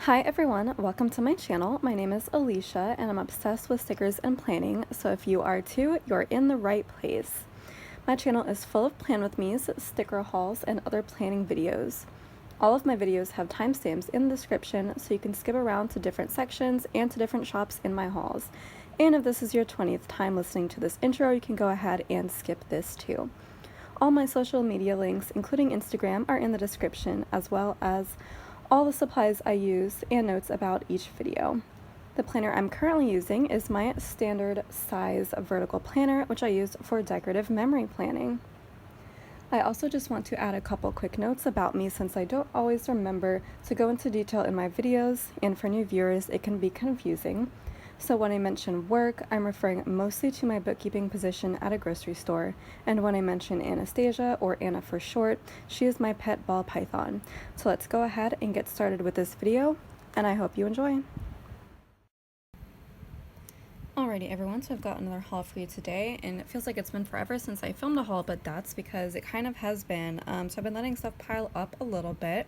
Hi everyone, welcome to my channel. My name is Alicia and I'm obsessed with stickers and planning, so if you are too, you're in the right place. My channel is full of plan with me's, sticker hauls, and other planning videos. All of my videos have timestamps in the description so you can skip around to different sections and to different shops in my hauls. And if this is your 20th time listening to this intro, you can go ahead and skip this too. All my social media links, including Instagram, are in the description, as well as all the supplies I use and notes about each video. The planner I'm currently using is my standard size vertical planner, which I use for decorative memory planning. I also just want to add a couple quick notes about me since I don't always remember to go into detail in my videos, and for new viewers it can be confusing. So when I mention work, I'm referring mostly to my bookkeeping position at a grocery store, and when I mention Anastasia, or Anna for short, she is my pet ball python. So let's go ahead and get started with this video, and I hope you enjoy. Alrighty everyone, so I've got another haul for you today, and it feels like it's been forever since I filmed a haul, but that's because it kind of has been. So I've been letting stuff pile up a little bit,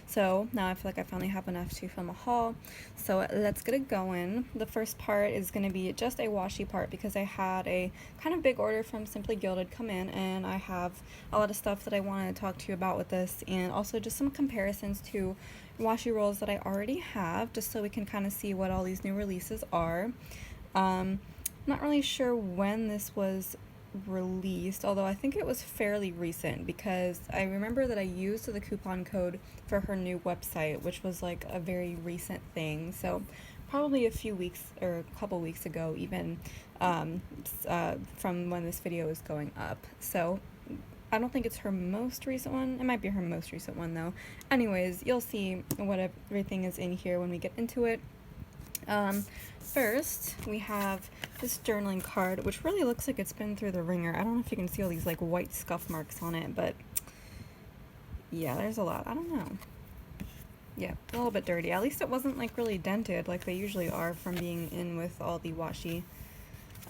so now I feel like I finally have enough to film a haul, so let's get it going. The first part is going to be just a washi part because I had a kind of big order from Simply Gilded come in, and I have a lot of stuff that I want to talk to you about with this, and also just some comparisons to washi rolls that I already have, just so we can kind of see what all these new releases are. I'm not really sure when this was released, although I think it was fairly recent because I remember that I used the coupon code for her new website, which was like a very recent thing, so probably a few weeks or a couple weeks ago even, from when this video is going up. So I don't think it's her most recent one. It might be her most recent one though. Anyways, you'll see what everything is in here when we get into it. First, we have this journaling card, which really looks like it's been through the ringer. I don't know if you can see all these like white scuff marks on it, but yeah, there's a lot. I don't know. Yeah, a little bit dirty. At least it wasn't like really dented like they usually are from being in with all the washi.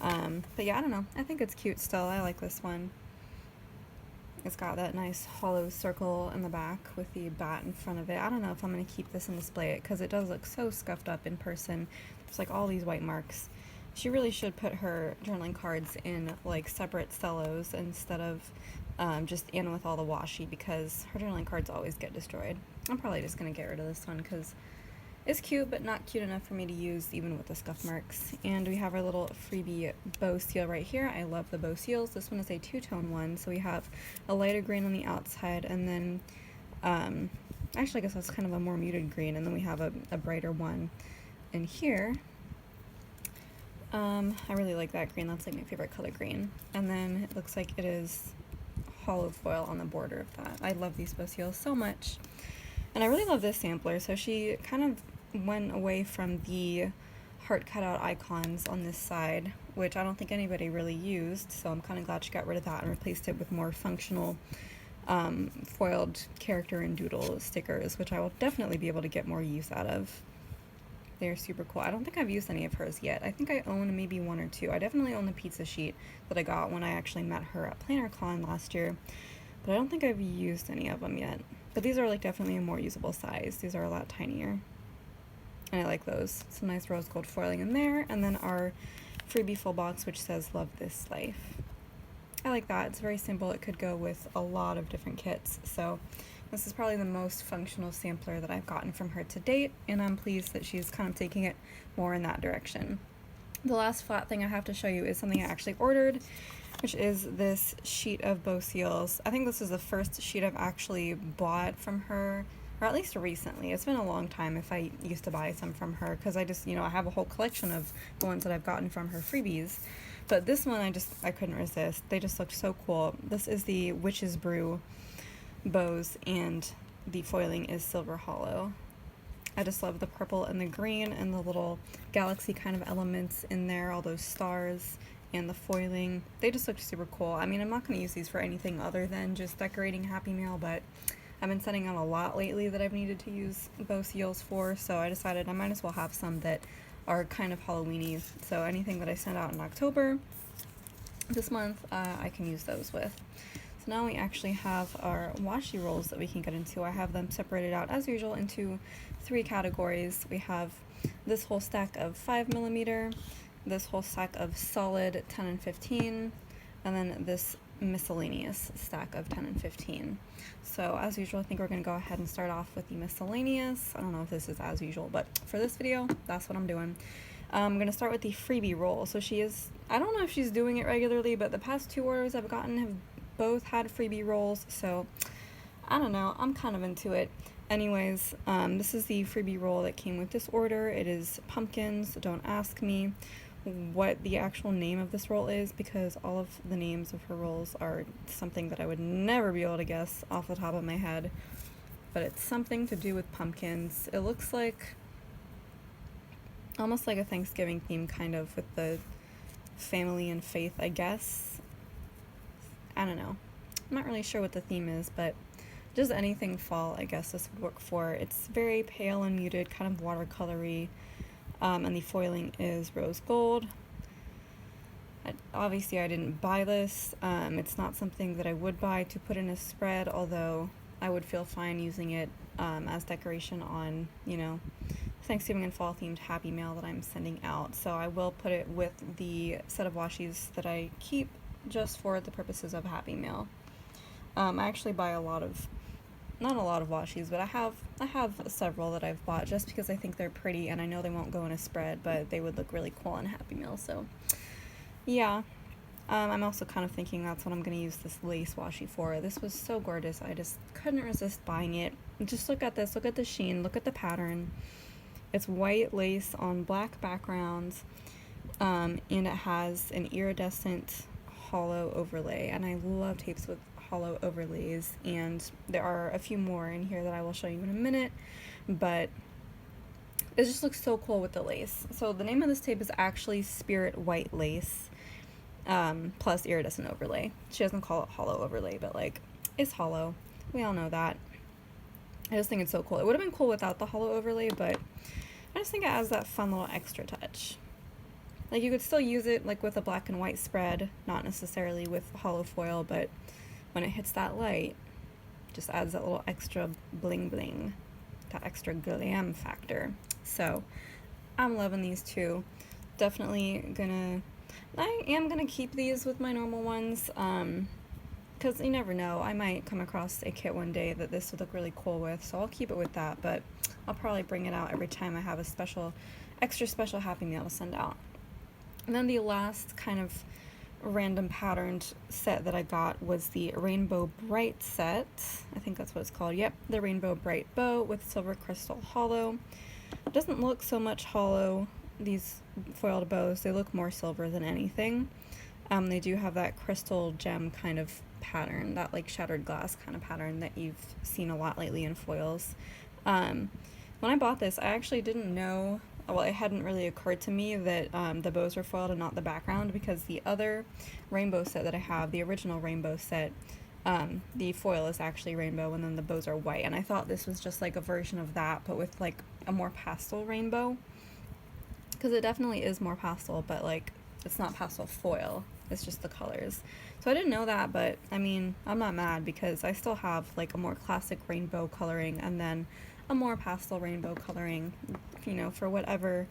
But yeah, I don't know. I think it's cute still. I like this one. It's got that nice hollow circle in the back with the bat in front of it. I don't know if I'm going to keep this and display it because it does look so scuffed up in person. There's like all these white marks. She really should put her journaling cards in like separate cellos instead of just in with all the washi, because her journaling cards always get destroyed. I'm probably just going to get rid of this one because it's cute, but not cute enough for me to use even with the scuff marks. And we have our little freebie bow seal right here. I love the bow seals. This one is a two-tone one, so we have a lighter green on the outside, and then actually I guess that's kind of a more muted green, and then we have a brighter one in here. I really like that green. That's like my favorite color green. And then it looks like it is hollow foil on the border of that. I love these bow seals so much. And I really love this sampler. So she kind of went away from the heart cutout icons on this side, which I don't think anybody really used, so I'm kind of glad she got rid of that and replaced it with more functional foiled character and doodle stickers, which I will definitely be able to get more use out of. They're super cool. I don't think I've used any of hers yet. I think I own maybe one or two. I definitely own the pizza sheet that I got when I actually met her at PlannerCon last year, but I don't think I've used any of them yet. But these are like definitely a more usable size. These are a lot tinier, and I like those. Some nice rose gold foiling in there, and then our freebie full box which says "Love This Life." I like that. It's very simple. It could go with a lot of different kits, so this is probably the most functional sampler that I've gotten from her to date, and I'm pleased that she's kind of taking it more in that direction. The last flat thing I have to show you is something I actually ordered, which is this sheet of bow seals. I think this is the first sheet I've actually bought from her, or at least recently. It's been a long time if I used to buy some from her, because I just, I have a whole collection of the ones that I've gotten from her freebies. But this one I couldn't resist. They just looked so cool. This is the Witch's Brew bows, and the foiling is silver hollow. I just love the purple and the green and the little galaxy kind of elements in there, all those stars and the foiling. They just look super cool. I mean, I'm not going to use these for anything other than just decorating Happy Meal, but I've been sending out a lot lately that I've needed to use bow seals for, so I decided I might as well have some that are kind of Halloween-y. So anything that I send out in October this month, I can use those with. So now we actually have our washi rolls that we can get into. I have them separated out as usual into 3 categories. We have this whole stack of 5mm, this whole stack of solid 10 and 15, and then this miscellaneous stack of 10 and 15. So as usual, I think we're going to go ahead and start off with the miscellaneous. I don't know if this is as usual, but for this video, that's what I'm doing. I'm going to start with the freebie roll. So she is, I don't know if she's doing it regularly, but the past 2 orders I've gotten have both had freebie rolls, so I don't know, I'm kind of into it. Anyways, this is the freebie roll that came with this order. It is pumpkins. Don't ask me what the actual name of this roll is, because all of the names of her rolls are something that I would never be able to guess off the top of my head, but it's something to do with pumpkins. It looks like almost like a Thanksgiving theme, kind of, with the family and faith, I guess. I don't know. I'm not really sure what the theme is, but just anything fall, I guess this would work for. It's very pale and muted, kind of watercolory, and the foiling is rose gold. Obviously, I didn't buy this. It's not something that I would buy to put in a spread, although I would feel fine using it as decoration on, you know, Thanksgiving and fall themed Happy Mail that I'm sending out. So I will put it with the set of washi's that I keep just for the purposes of Happy Mail. I actually buy not a lot of washi's, but I have several that I've bought just because I think they're pretty, and I know they won't go in a spread, but they would look really cool in Happy Mail. So yeah, I'm also kind of thinking that's what I'm going to use this lace washi for. This was so gorgeous, I just couldn't resist buying it. Just look at this, look at the sheen, look at the pattern. It's white lace on black background, and it has an iridescent hollow overlay, and I love tapes with hollow overlays, and there are a few more in here that I will show you in a minute, but it just looks so cool with the lace. So the name of this tape is actually Spirit White Lace, plus iridescent overlay. She doesn't call it hollow overlay, but like, it's hollow. We all know that. I just think it's so cool. It would have been cool without the hollow overlay, but I just think it adds that fun little extra touch. Like, you could still use it like with a black and white spread, not necessarily with hollow foil, but when it hits that light, just adds that little extra bling bling, that extra glam factor. So I'm loving these two. Definitely I am gonna keep these with my normal ones, because you never know, I might come across a kit one day that this would look really cool with, so I'll keep it with that, but I'll probably bring it out every time I have a extra special Happy Mail to send out. And then the last kind of random patterned set that I got was the Rainbow Bright set. I think that's what it's called. Yep, the Rainbow Bright bow with silver crystal hollow. It doesn't look so much hollow, these foiled bows. They look more silver than anything. They do have that crystal gem kind of pattern, that like shattered glass kind of pattern that you've seen a lot lately in foils. When I bought this, I actually didn't know, well, it hadn't really occurred to me that the bows were foiled and not the background, because the other rainbow set that I have, the original rainbow set, the foil is actually rainbow and then the bows are white, and I thought this was just like a version of that, but with like a more pastel rainbow, because it definitely is more pastel, but like it's not pastel foil, it's just the colors. So I didn't know that, but I mean, I'm not mad, because I still have like a more classic rainbow coloring and then a more pastel rainbow coloring, you know, for whatever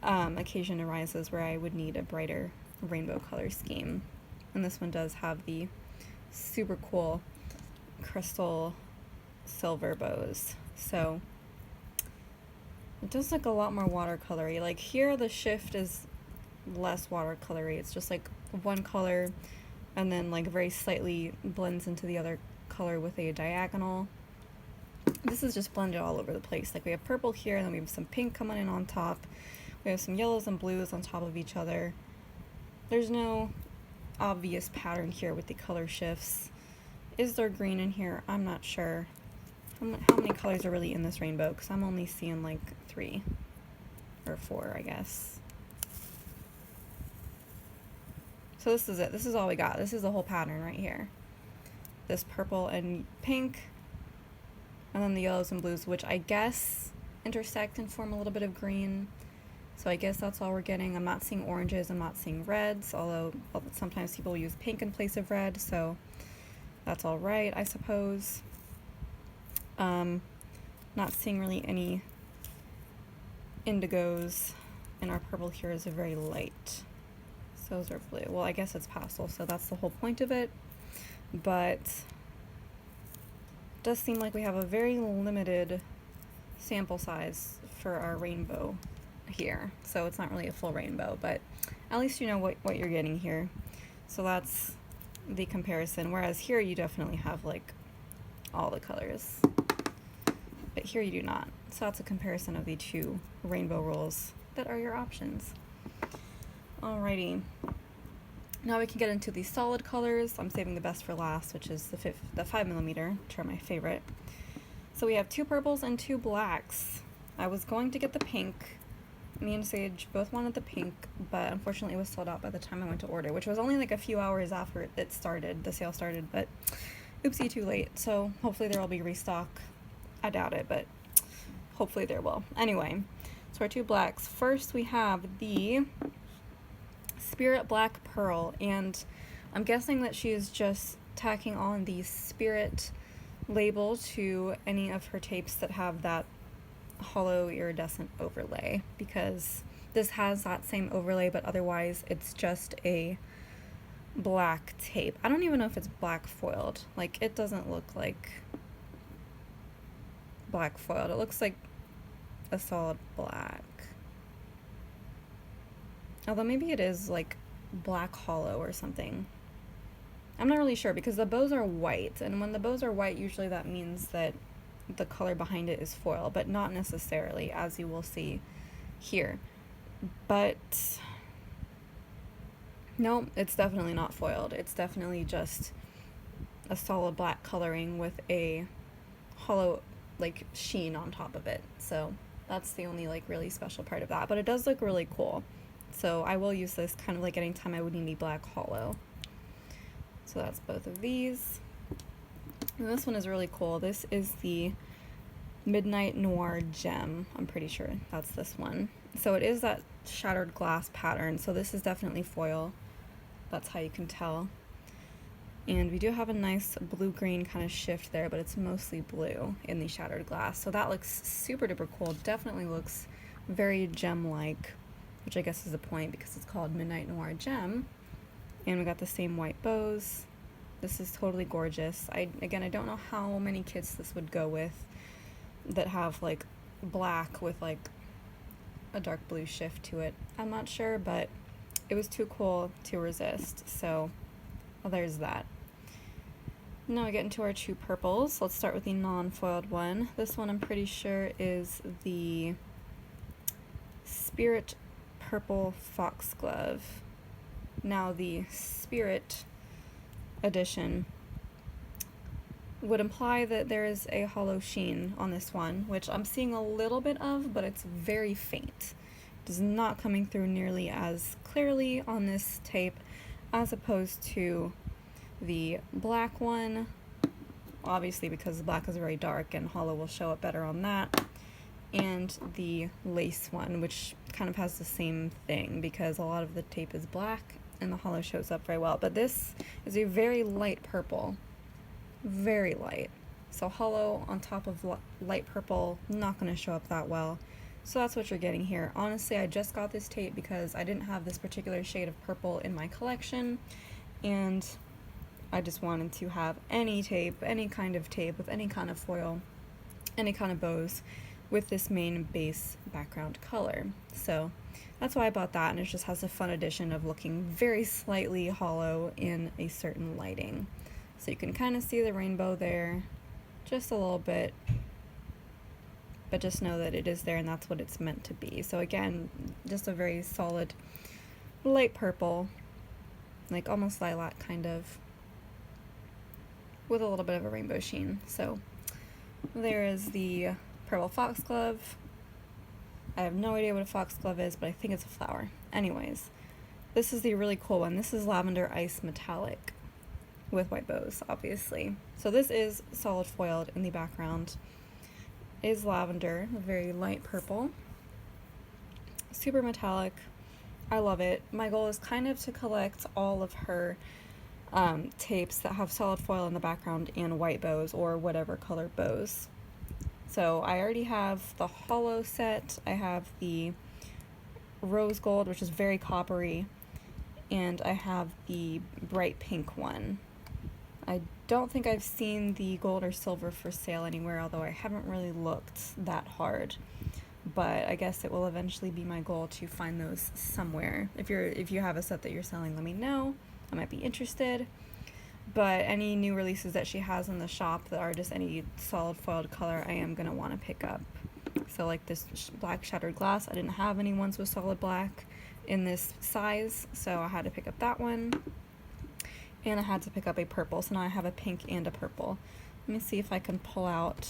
occasion arises where I would need a brighter rainbow color scheme. And this one does have the super cool crystal silver bows, so it does look a lot more watercolory. Like here the shift is less watercolory, it's just like one color and then like very slightly blends into the other color with a diagonal. This is just blended all over the place. Like we have purple here, and then we have some pink coming in on top. We have some yellows and blues on top of each other. There's no obvious pattern here with the color shifts. Is there green in here? I'm not sure. How many colors are really in this rainbow? Because I'm only seeing like 3 or 4, I guess. So this is it. This is all we got. This is the whole pattern right here. This purple and pink, and then the yellows and blues, which I guess intersect and form a little bit of green. So I guess that's all we're getting. I'm not seeing oranges, I'm not seeing reds, although sometimes people use pink in place of red, so that's all right, I suppose. Not seeing really any indigos, and our purple here is very light. So is our blue. Well, I guess it's pastel, so that's the whole point of it. But it does seem like we have a very limited sample size for our rainbow here. So it's not really a full rainbow, but at least you know what you're getting here. So that's the comparison. Whereas here you definitely have like all the colors, but here you do not. So that's a comparison of the two rainbow rolls that are your options. Alrighty, now we can get into the solid colors. I'm saving the best for last, which is the 5mm, which are my favorite. So we have 2 purples and 2 blacks. I was going to get the pink. Me and Sage both wanted the pink, but unfortunately it was sold out by the time I went to order, which was only like a few hours after it started, the sale started, but oopsie, too late. So hopefully there will be restock. I doubt it, but hopefully there will. Anyway, so our 2 blacks. First we have the Spirit Black Pearl, and I'm guessing that she is just tacking on the Spirit label to any of her tapes that have that hollow iridescent overlay, because this has that same overlay, but otherwise it's just a black tape. I don't even know if it's black foiled. Like, it doesn't look like black foiled. It looks like a solid black. Although maybe it is like black hollow or something. I'm not really sure, because the bows are white, and when the bows are white, usually that means that the color behind it is foil, but not necessarily, as you will see here. But no, it's definitely not foiled. It's definitely just a solid black coloring with a hollow like sheen on top of it. So that's the only like really special part of that, but it does look really cool. So I will use this kind of like anytime I would need a black hollow. So that's both of these. And this one is really cool. This is the Midnight Noir Gem. I'm pretty sure that's this one. So it is that shattered glass pattern. So this is definitely foil. That's how you can tell. And we do have a nice blue-green kind of shift there, but it's mostly blue in the shattered glass. So that looks super duper cool. Definitely looks very gem-like, which I guess is the point because it's called Midnight Noir Gem. And we got the same white bows. This is totally gorgeous. Again, I don't know how many kits this would go with that have like black with like a dark blue shift to it. I'm not sure, but it was too cool to resist. So well, there's that. Now we get into our 2 purples. Let's start with the non-foiled one. This one I'm pretty sure is the Spirit Purple Foxglove. Now the Spirit edition would imply that there is a hollow sheen on this one, which I'm seeing a little bit of, but it's very faint. It is not coming through nearly as clearly on this tape as opposed to the black one, obviously because the black is very dark and hollow will show up better on that, and the lace one, which kind of has the same thing because a lot of the tape is black and the hollow shows up very well. But this is a very light purple, very light. So hollow on top of light purple, not going to show up that well. So that's what you're getting here. Honestly, I just got this tape because I didn't have this particular shade of purple in my collection, and I just wanted to have any tape, any kind of tape with any kind of foil, any kind of bows with this main base background color. So that's why I bought that, and it just has a fun addition of looking very slightly hollow in a certain lighting. So you can kind of see the rainbow there, just a little bit, but just know that it is there and that's what it's meant to be. So again, just a very solid light purple, like almost lilac kind of, with a little bit of a rainbow sheen. So there is the purple foxglove. I have no idea what a foxglove is, but I think it's a flower. Anyways, this is the really cool one. This is Lavender Ice Metallic with white bows, obviously. So this is solid foiled in the background. It is lavender, a very light purple. Super metallic. I love it. My goal is kind of to collect all of her tapes that have solid foil in the background and white bows or whatever color bows. So I already have the hollow set, I have the rose gold, which is very coppery, and I have the bright pink one. I don't think I've seen the gold or silver for sale anywhere, although I haven't really looked that hard. But I guess it will eventually be my goal to find those somewhere. If you have a set that you're selling, let me know. I might be interested. But any new releases that she has in the shop that are just any solid foiled color, I am going to want to pick up. So like this black shattered glass, I didn't have any ones with solid black in this size, so I had to pick up that one. And I had to pick up a purple, so now I have a pink and a purple. Let me see if I can pull out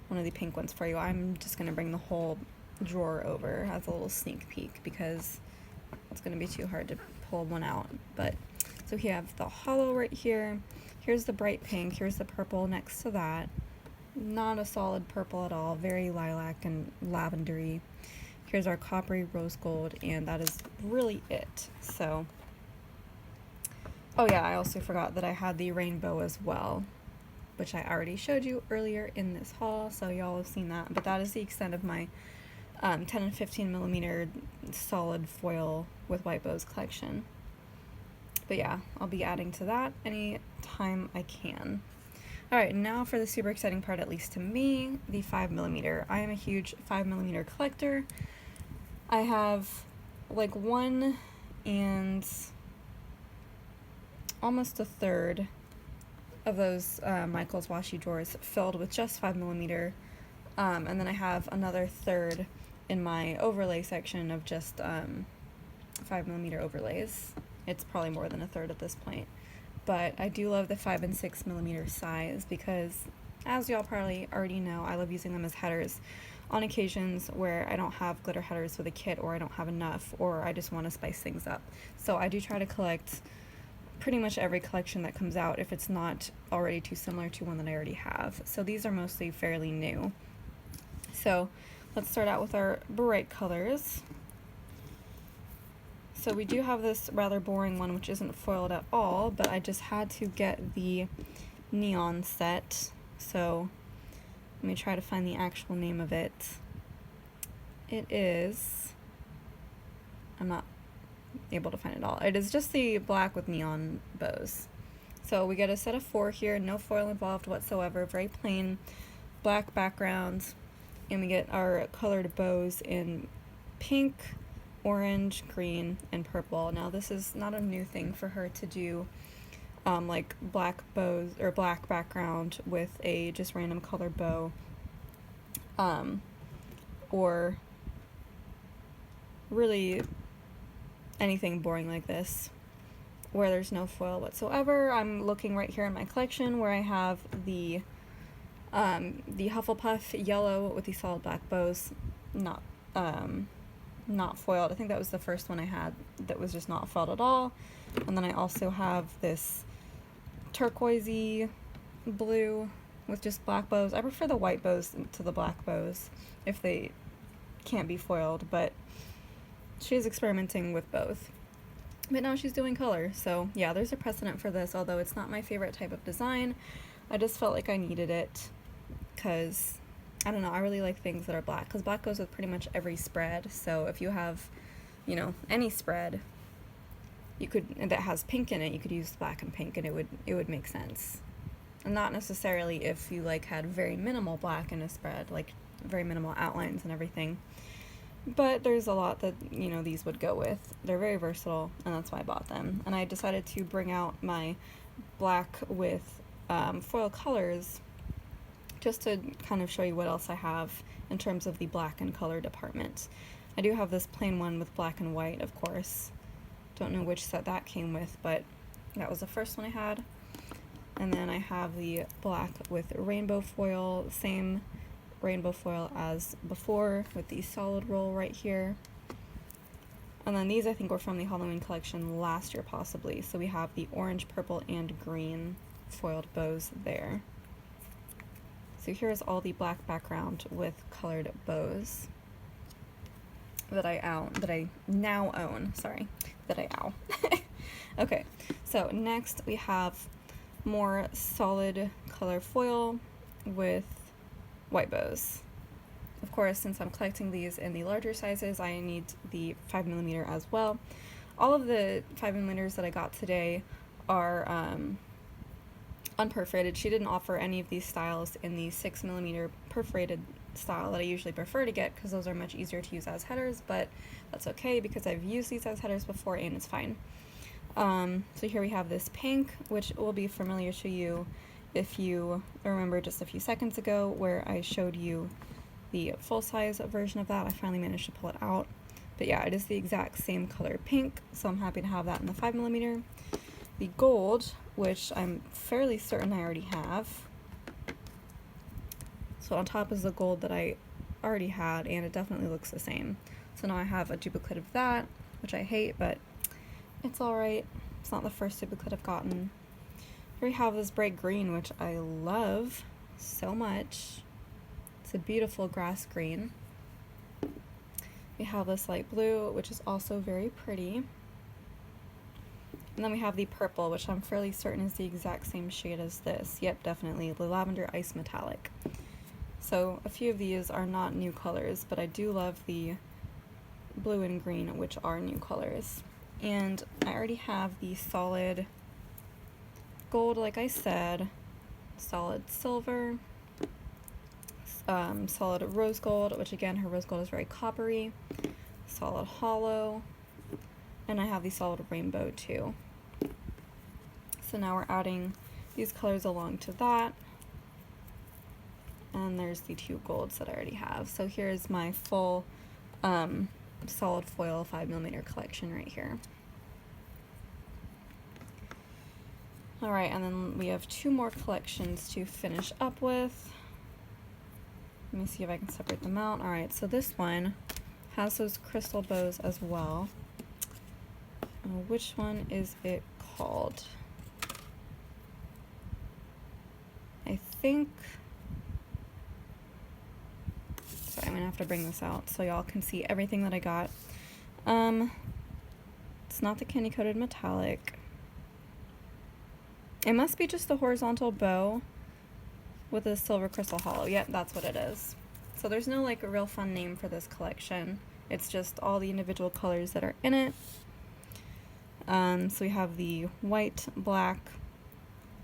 one of the pink ones for you. I'm just going to bring the whole drawer over as a little sneak peek because it's going to be too hard to pull one out. But so we have the hollow right here. Here's the bright pink. Here's the purple next to that. Not a solid purple at all. Very lilac and lavendery. Here's our coppery rose gold, and that is really it. So, oh yeah, I also forgot that I had the rainbow as well, which I already showed you earlier in this haul, so y'all have seen that. But that is the extent of my 10 and 15 millimeter solid foil with white bows collection. But yeah, I'll be adding to that any time I can. Alright, now for the super exciting part, at least to me, the 5 millimeter. I am a huge 5 millimeter collector. I have like 1 and almost a third of those Michael's washi drawers filled with just 5 millimeter, and then I have another third in my overlay section of just 5 millimeter overlays. It's probably more than a third at this point, but I do love the 5 and 6 millimeter size because, as y'all probably already know, I love using them as headers on occasions where I don't have glitter headers for the kit, or I don't have enough, or I just want to spice things up. So I do try to collect pretty much every collection that comes out if it's not already too similar to one that I already have. So these are mostly fairly new. So let's start out with our bright colors. So we do have this rather boring one which isn't foiled at all, but I just had to get the neon set. So let me try to find the actual name of it. It is, I'm not able to find it all. It is just the black with neon bows. So we get a set of 4 here, no foil involved whatsoever, very plain black background, and we get our colored bows in pink, orange, green, and purple. Now this is not a new thing for her to do, like black bows or black background with a just random colored bow, or really anything boring like this where there's no foil whatsoever. I'm looking right here in my collection where I have the Hufflepuff yellow with the solid black bows, not foiled. I think that was the first one I had that was just not foiled at all. And then I also have this turquoisey blue with just black bows. I prefer the white bows to the black bows if they can't be foiled, but she's experimenting with both. But now she's doing color, so yeah, there's a precedent for this, although it's not my favorite type of design. I just felt like I needed it because, I don't know, I really like things that are black, because black goes with pretty much every spread. So if you have, you know, any spread you could that has pink in it, you could use black and pink and it would make sense. And not necessarily if you like had very minimal black in a spread, like very minimal outlines and everything. But there's a lot that, you know, these would go with. They're very versatile, and that's why I bought them. And I decided to bring out my black with foil colors just to kind of show you what else I have in terms of the black and color department. I do have this plain one with black and white, of course. Don't know which set that came with, but that was the first one I had. And then I have the black with rainbow foil, same rainbow foil as before with the solid roll right here. And then these I think were from the Halloween collection last year possibly. So we have the orange, purple, and green foiled bows there. So here's all the black background with colored bows that I now own. Okay, so next we have more solid color foil with white bows. Of course, since I'm collecting these in the larger sizes, I need the 5mm as well. All of the 5mm that I got today are unperforated. She didn't offer any of these styles in the 6mm perforated style that I usually prefer to get because those are much easier to use as headers, but that's okay because I've used these as headers before and it's fine. So here we have this pink, which will be familiar to you if you remember just a few seconds ago where I showed you the full-size version of that. I finally managed to pull it out. But yeah, it is the exact same color pink, so I'm happy to have that in the 5mm. The gold, which I'm fairly certain I already have. So on top is the gold that I already had, and it definitely looks the same. So now I have a duplicate of that, which I hate, but it's alright. It's not the first duplicate I've gotten. Here we have this bright green, which I love so much. It's a beautiful grass green. We have this light blue, which is also very pretty. And then we have the purple, which I'm fairly certain is the exact same shade as this. Yep, definitely, the lavender ice metallic. So a few of these are not new colors, but I do love the blue and green, which are new colors. And I already have the solid gold, like I said, solid silver, solid rose gold, which again, her rose gold is very coppery, solid hollow, and I have the solid rainbow too. So now we're adding these colors along to that, and there's the two golds that I already have. So here's my full solid foil 5mm collection right here. Alright, and then we have two more collections to finish up with. Let me see if I can separate them out. Alright, so this one has those crystal bows as well. Which one is it called? I think... Sorry, I'm gonna have to bring this out so y'all can see everything that I got. It's not the candy coated metallic. It must be just the horizontal bow with a silver crystal hollow. Yep, that's what it is. So there's no like a real fun name for this collection. It's just all the individual colors that are in it. So we have the white, black,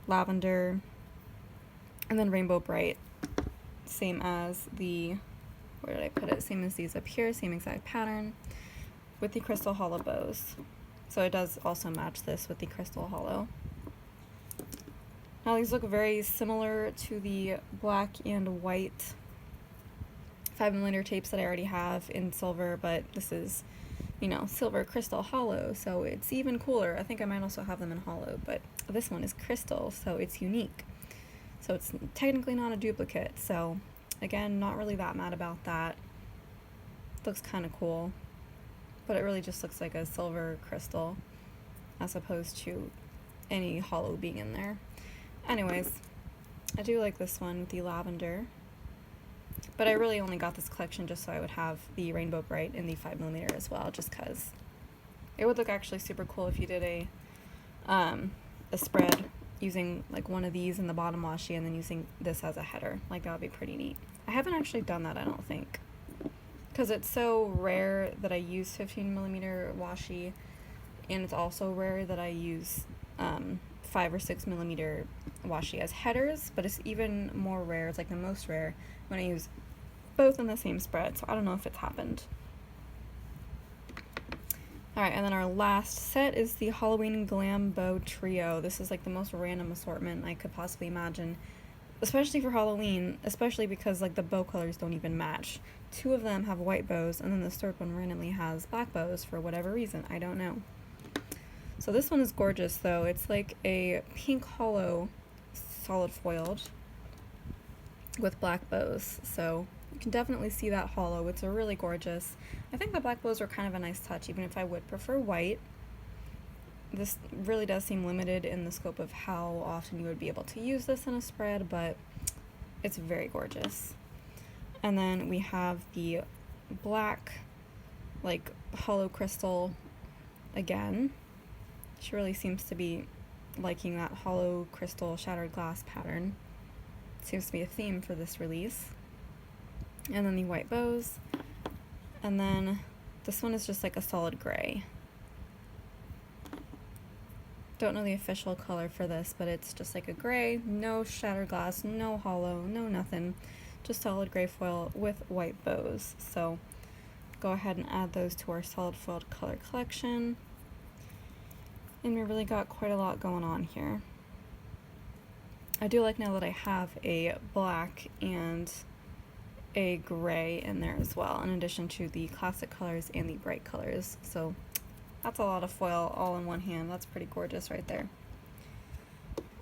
lavender, and then rainbow bright. Same as the, where did I put it? Same as these up here, same exact pattern with the crystal hollow bows. So it does also match this with the crystal hollow. Now these look very similar to the black and white 5mm tapes that I already have in silver, but this is, you know, silver crystal hollow, so it's even cooler. I think I might also have them in hollow, but this one is crystal, so it's unique. So it's technically not a duplicate, so again, not really that mad about that. Looks kind of cool, but it really just looks like a silver crystal as opposed to any hollow being in there. Anyways, I do like this one with the lavender, but I really only got this collection just so I would have the rainbow bright in the 5mm as well, just because it would look actually super cool if you did a spread using like one of these in the bottom washi and then using this as a header. Like that would be pretty neat. I haven't actually done that, I don't think, because it's so rare that I use 15mm washi, and it's also rare that I use 5 or 6mm washi as headers, but it's even more rare, it's like the most rare, when I use both in the same spread, so I don't know if it's happened. Alright, and then our last set is the Halloween Glam Bow Trio. This is like the most random assortment I could possibly imagine, especially for Halloween, especially because like the bow colors don't even match. 2 of them have white bows, and then the third one randomly has black bows for whatever reason, I don't know. So this one is gorgeous though. It's like a pink hollow solid foiled with black bows. So you can definitely see that hollow. It's a really gorgeous. I think the black bows are kind of a nice touch, even if I would prefer white. This really does seem limited in the scope of how often you would be able to use this in a spread, but it's very gorgeous. And then we have the black, like hollow crystal again. She really seems to be liking that hollow crystal shattered glass pattern. Seems to be a theme for this release. And then the white bows. And then this one is just like a solid gray. Don't know the official color for this, but it's just like a gray, no shattered glass, no hollow, no nothing. Just solid gray foil with white bows. So go ahead and add those to our solid foiled color collection. And we really got quite a lot going on here. I do like now that I have a black and a gray in there as well, in addition to the classic colors and the bright colors. So that's a lot of foil all in one hand. That's pretty gorgeous right there.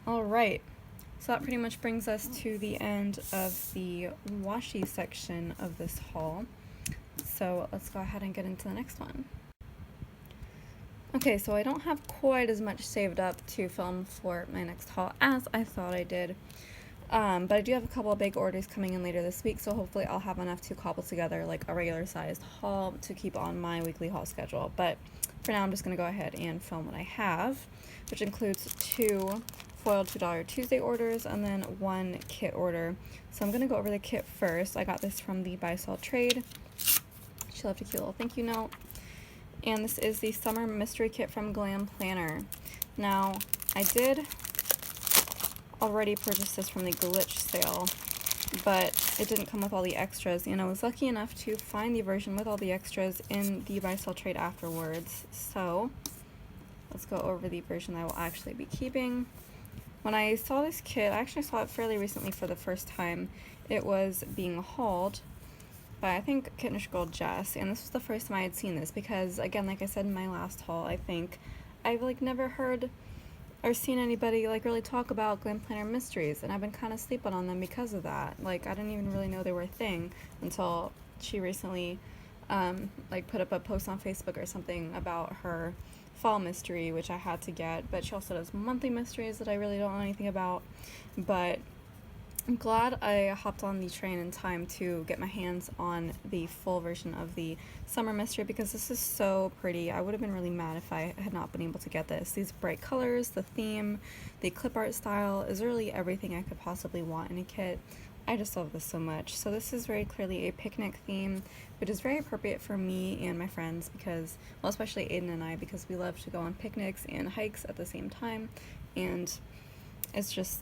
Alright, so that pretty much brings us to the end of the washi section of this haul. So let's go ahead and get into the next one. Okay, so I don't have quite as much saved up to film for my next haul as I thought I did. But I do have a couple of big orders coming in later this week, so hopefully I'll have enough to cobble together like a regular sized haul to keep on my weekly haul schedule. But for now, I'm just going to go ahead and film what I have, which includes 2 foiled $2 Tuesday orders and then 1 kit order. So I'm going to go over the kit first. I got this from the Buy Sell Trade. She left a cute little thank you note. And this is the Summer Mystery Kit from Glam Planner. Now, I did already purchase this from the glitch sale, but it didn't come with all the extras, and I was lucky enough to find the version with all the extras in the Buy Sell Trade afterwards. So let's go over the version I will actually be keeping. When I saw this kit, I actually saw it fairly recently for the first time. It was being hauled by, I think, Kittenish Girl Jess, and this was the first time I had seen this because, again, like I said in my last haul, I think I've like never heard or seen anybody like really talk about Glam Planner mysteries, and I've been kind of sleeping on them because of that. Like, I didn't even really know they were a thing until she recently like put up a post on Facebook or something about her fall mystery, which I had to get, but she also does monthly mysteries that I really don't know anything about. But I'm glad I hopped on the train in time to get my hands on the full version of the Summer Mystery because this is so pretty. I would have been really mad if I had not been able to get this. These bright colors, the theme, the clip art style is really everything I could possibly want in a kit. I just love this so much. So this is very clearly a picnic theme, which is very appropriate for me and my friends because, well, especially Aiden and I, because we love to go on picnics and hikes at the same time, and it's just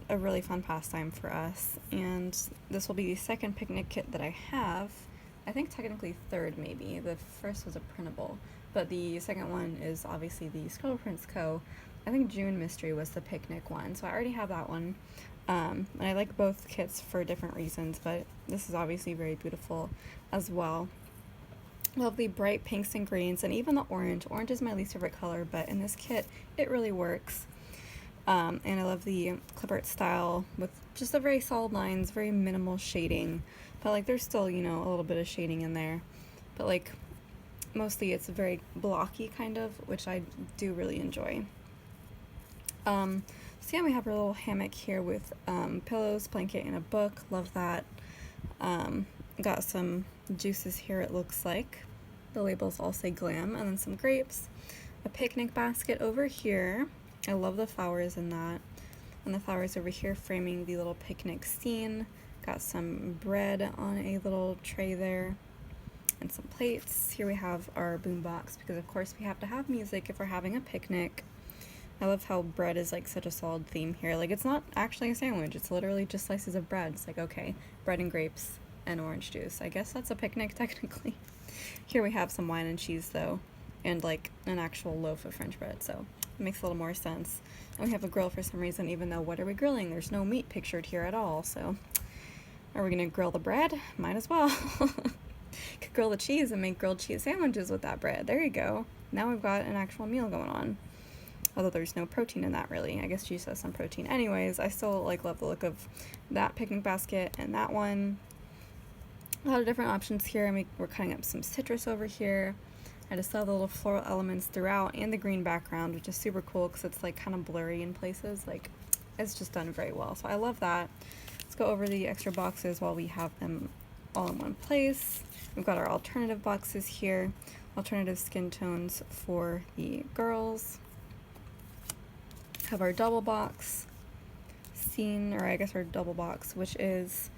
a really fun pastime for us. And this will be the second picnic kit that I have. I think technically third maybe. The first was a printable, but the second one is obviously the Scribble Prints Co. I think June Mystery was the picnic one, so I already have that one. And I like both kits for different reasons, but this is obviously very beautiful as well. Love the bright pinks and greens, and even the orange. Orange is my least favorite color, but in this kit it really works. And I love the clip art style with just the very solid lines, very minimal shading, but like there's still, you know, a little bit of shading in there, but like mostly it's very blocky kind of, which I do really enjoy. So yeah, we have our little hammock here with pillows, blanket, and a book. Love that. Got some juices here, it looks like. The labels all say Glam, and then some grapes. A picnic basket over here. I love the flowers in that. And the flowers over here framing the little picnic scene. Got some bread on a little tray there. And some plates. Here we have our boombox, because of course we have to have music if we're having a picnic. I love how bread is like such a solid theme here. Like, it's not actually a sandwich, it's literally just slices of bread. It's like, okay, bread and grapes and orange juice. I guess that's a picnic technically. Here we have some wine and cheese though, and like an actual loaf of French bread, so it makes a little more sense. And we have a grill for some reason, even though what are we grilling? There's no meat pictured here at all, so are we gonna grill the bread? Might as well. Could grill the cheese and make grilled cheese sandwiches with that bread. There you go. Now we've got an actual meal going on. Although there's no protein in that really. I guess cheese has some protein. Anyways, I still like love the look of that picnic basket and that one. A lot of different options here. We're cutting up some citrus over here. I just love the little floral elements throughout and the green background, which is super cool because it's like kind of blurry in places. Like, it's just done very well. So I love that. Let's go over the extra boxes while we have them all in one place. We've got our alternative boxes here. alternative skin tones for the girls. Have our double box scene, or I guess our double box, which is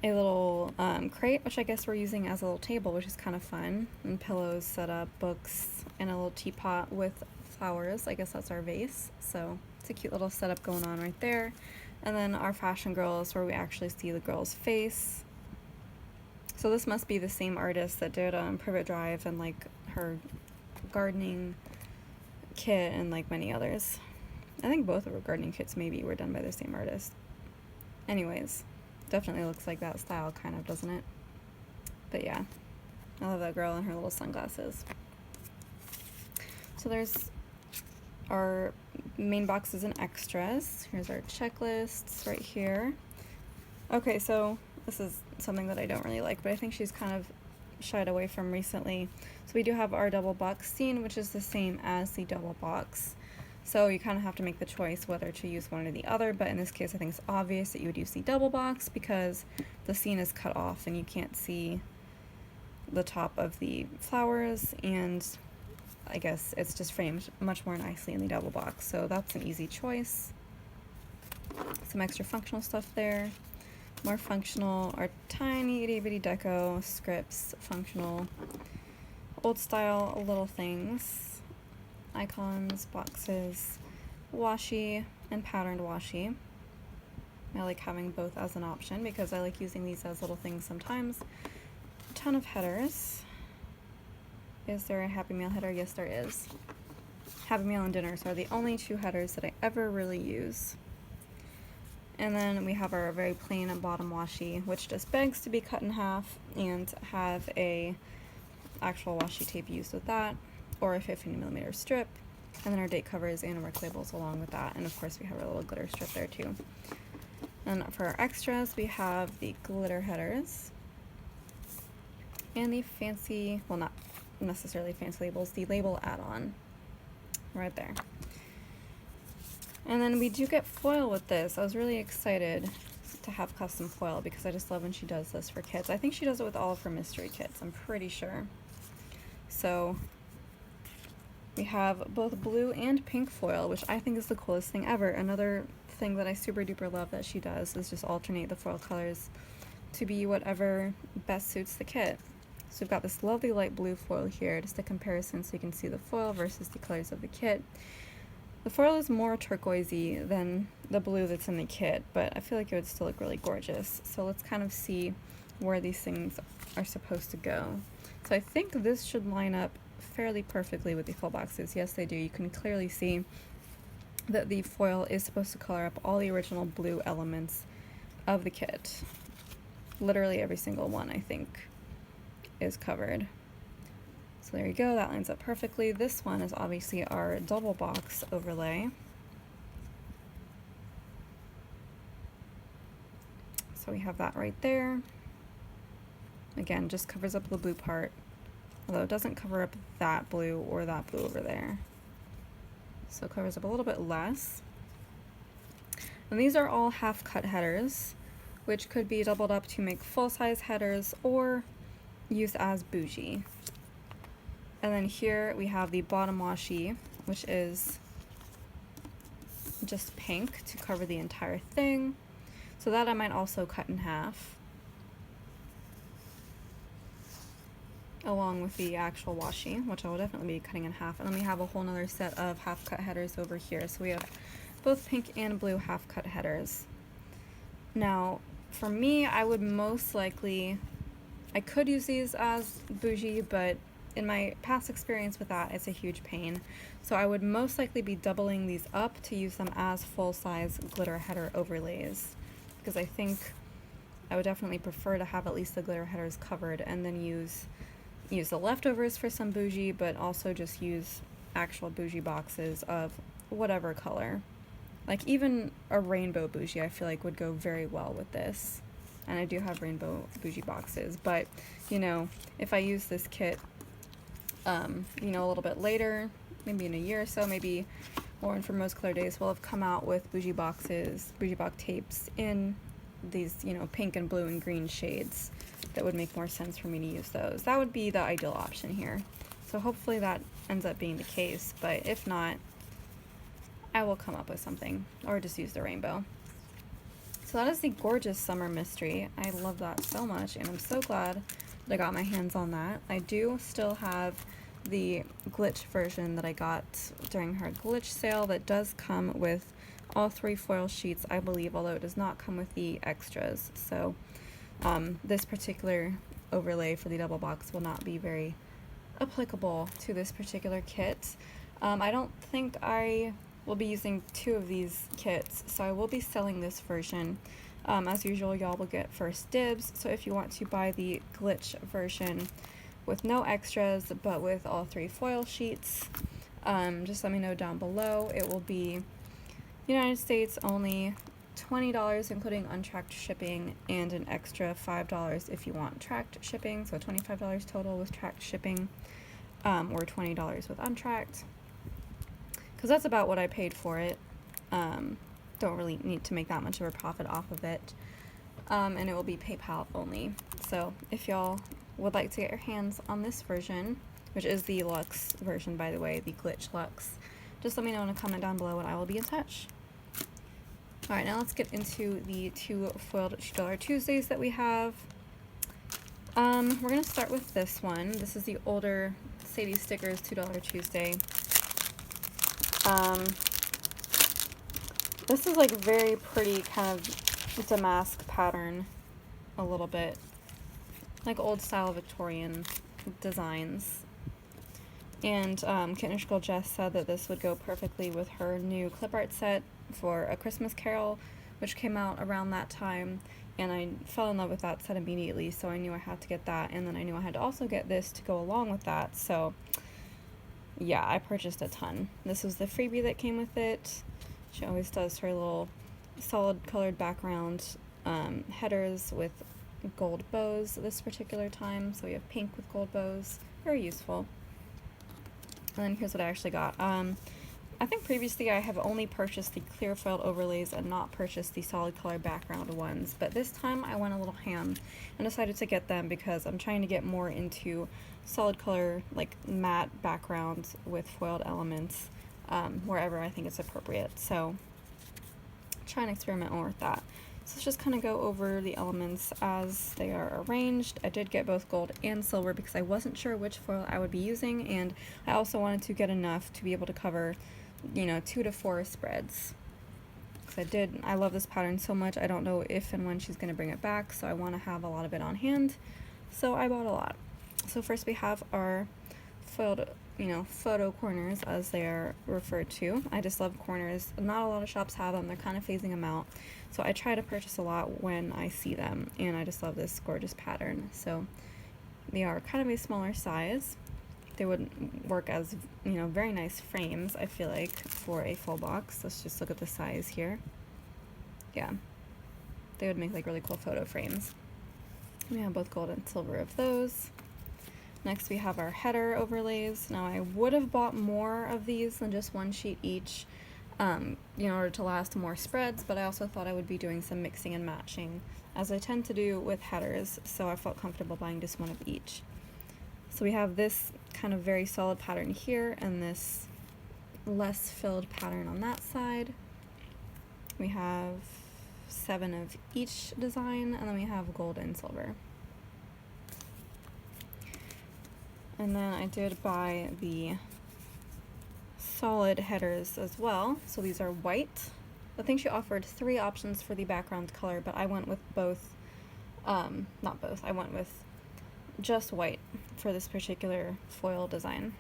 a little crate, which I guess we're using as a little table, which is kind of fun. And pillows set up, books, and a little teapot with flowers. I guess that's our vase. So it's a cute little setup going on right there. And then our fashion girls, where we actually see the girl's face. So this must be the same artist that did Privet Drive and like her gardening kit and like many others. I think both of her gardening kits maybe were done by the same artist. Anyways, definitely looks like that style kind of, doesn't it? But yeah, I love that girl and her little sunglasses. So there's our main boxes and extras. Here's our checklists right here. Okay, so this is something that I don't really like, but I think she's kind of shied away from recently. So we do have our double box scene, which is the same as the double box. So you kind of have to make the choice whether to use one or the other, but in this case I think it's obvious that you would use the double box because the scene is cut off and you can't see the top of the flowers, and I guess it's just framed much more nicely in the double box. So that's an easy choice. Some extra functional stuff there. More functional are tiny itty bitty deco scripts, functional, old style little things, icons, boxes, washi, and patterned washi. I like having both as an option because I like using these as little things sometimes. A ton of headers. Is there a Happy Meal header? Yes, there is. Happy Meal and Dinners are the only two headers that I ever really use. And then we have our very plain bottom washi, which just begs to be cut in half and have a actual washi tape used with that, or a 15mm strip. And then our date covers and work labels along with that. And of course we have our little glitter strip there too. And for our extras, we have the glitter headers and the fancy, well, not necessarily fancy labels, the label add-on right there. And then we do get foil with this. I was really excited to have custom foil because I just love when she does this for kits. I think she does it with all of her mystery kits, I'm pretty sure. So we have both blue and pink foil, which I think is the coolest thing ever. Another thing that I super duper love that she does is just alternate the foil colors to be whatever best suits the kit. So we've got this lovely light blue foil here, just a comparison so you can see the foil versus the colors of the kit. The foil is more turquoisey than the blue that's in the kit, but I feel like it would still look really gorgeous. So let's kind of see where these things are supposed to go. So I think this should line up fairly perfectly with the full boxes. Yes, they do. You can clearly see that the foil is supposed to color up all the original blue elements of the kit. Literally every single one, I think, is covered. So there you go, that lines up perfectly. This one is obviously our double box overlay. So we have that right there. Again, just covers up the blue part, although it doesn't cover up that blue or that blue over there. So it covers up a little bit less. And these are all half cut headers, which could be doubled up to make full-size headers or used as bougie. And then here we have the bottom washi, which is just pink to cover the entire thing. So that I might also cut in half, along with the actual washi, which I will definitely be cutting in half. And then we have a whole nother set of half cut headers over here. So we have both pink and blue half cut headers. Now, for me, I would most likely, I could use these as bougie, but in my past experience with that, it's a huge pain. So I would most likely be doubling these up to use them as full-size glitter header overlays, because I think I would definitely prefer to have at least the glitter headers covered and then use the leftovers for some bougie, but also just use actual bougie boxes of whatever color. Like even a rainbow bougie I feel like would go very well with this. And I do have rainbow bougie boxes, but you know, if I use this kit you know, a little bit later, maybe in a year or so, maybe Lauren from Rose Color Days will have come out with bougie boxes, bougie box tapes in these, you know, pink and blue and green shades that would make more sense for me to use those. That would be the ideal option here. So hopefully that ends up being the case, but if not, I will come up with something, or just use the rainbow. So that is the gorgeous summer mystery. I love that so much, and I'm so glad that I got my hands on that. I do still have the glitch version that I got during her glitch sale that does come with all 3 foil sheets, I believe, although it does not come with the extras. So this particular overlay for the double box will not be very applicable to this particular kit. I don't think I will be using 2 of these kits, so I will be selling this version. As usual, y'all will get first dibs, so if you want to buy the glitch version with no extras but with all 3 foil sheets, just let me know down below. It will be United States only, $20 including untracked shipping, and an extra $5 if you want tracked shipping, so $25 total with tracked shipping, or $20 with untracked, because that's about what I paid for it. Don't really need to make that much of a profit off of it, and it will be PayPal only. So if y'all would like to get your hands on this version, which is the luxe version, by the way, the glitch luxe, just let me know in a comment down below and I will be in touch. Alright, now let's get into the 2 foiled $2 Tuesdays that we have. We're going to start with this one. This is the older Sadie Stickers $2 Tuesday. This is like very pretty kind of damask pattern, a little bit like old style Victorian designs. And Kitten Girl Jess said that this would go perfectly with her new clip art set for A Christmas Carol, which came out around that time, and I fell in love with that set immediately, so I knew I had to get that, and then I knew I had to also get this to go along with that, so yeah, I purchased a ton. This was the freebie that came with it. She always does her little solid colored background headers with gold bows this particular time, so we have pink with gold bows, very useful. And then here's what I actually got. I think previously I have only purchased the clear foiled overlays and not purchased the solid color background ones, but this time I went a little ham and decided to get them because I'm trying to get more into solid color, like matte backgrounds with foiled elements wherever I think it's appropriate. So try and experiment more with that. So let's just kind of go over the elements as they are arranged. I did get both gold and silver because I wasn't sure which foil I would be using, and I also wanted to get enough to be able to cover, you know, 2 to 4 spreads. Because I love this pattern so much, I don't know if and when she's going to bring it back, so I want to have a lot of it on hand. So I bought a lot. So first we have our foiled, you know, photo corners, as they are referred to. I just love corners. Not a lot of shops have them. They're kind of phasing them out. So I try to purchase a lot when I see them, and I just love this gorgeous pattern. So they are kind of a smaller size. They would work as, you know, very nice frames, I feel like, for a full box. Let's just look at the size here. Yeah. They would make like really cool photo frames. We have both gold and silver of those. Next we have our header overlays. Now I would have bought more of these than just 1 sheet each in order to last more spreads, but I also thought I would be doing some mixing and matching, as I tend to do with headers, so I felt comfortable buying just 1 of each. So we have this kind of very solid pattern here and this less filled pattern on that side. We have 7 of each design, and then we have gold and silver. And then I did buy the solid headers as well. So these are white. I think she offered 3 options for the background color, but I went with both, not both, I went with just white for this particular foil design.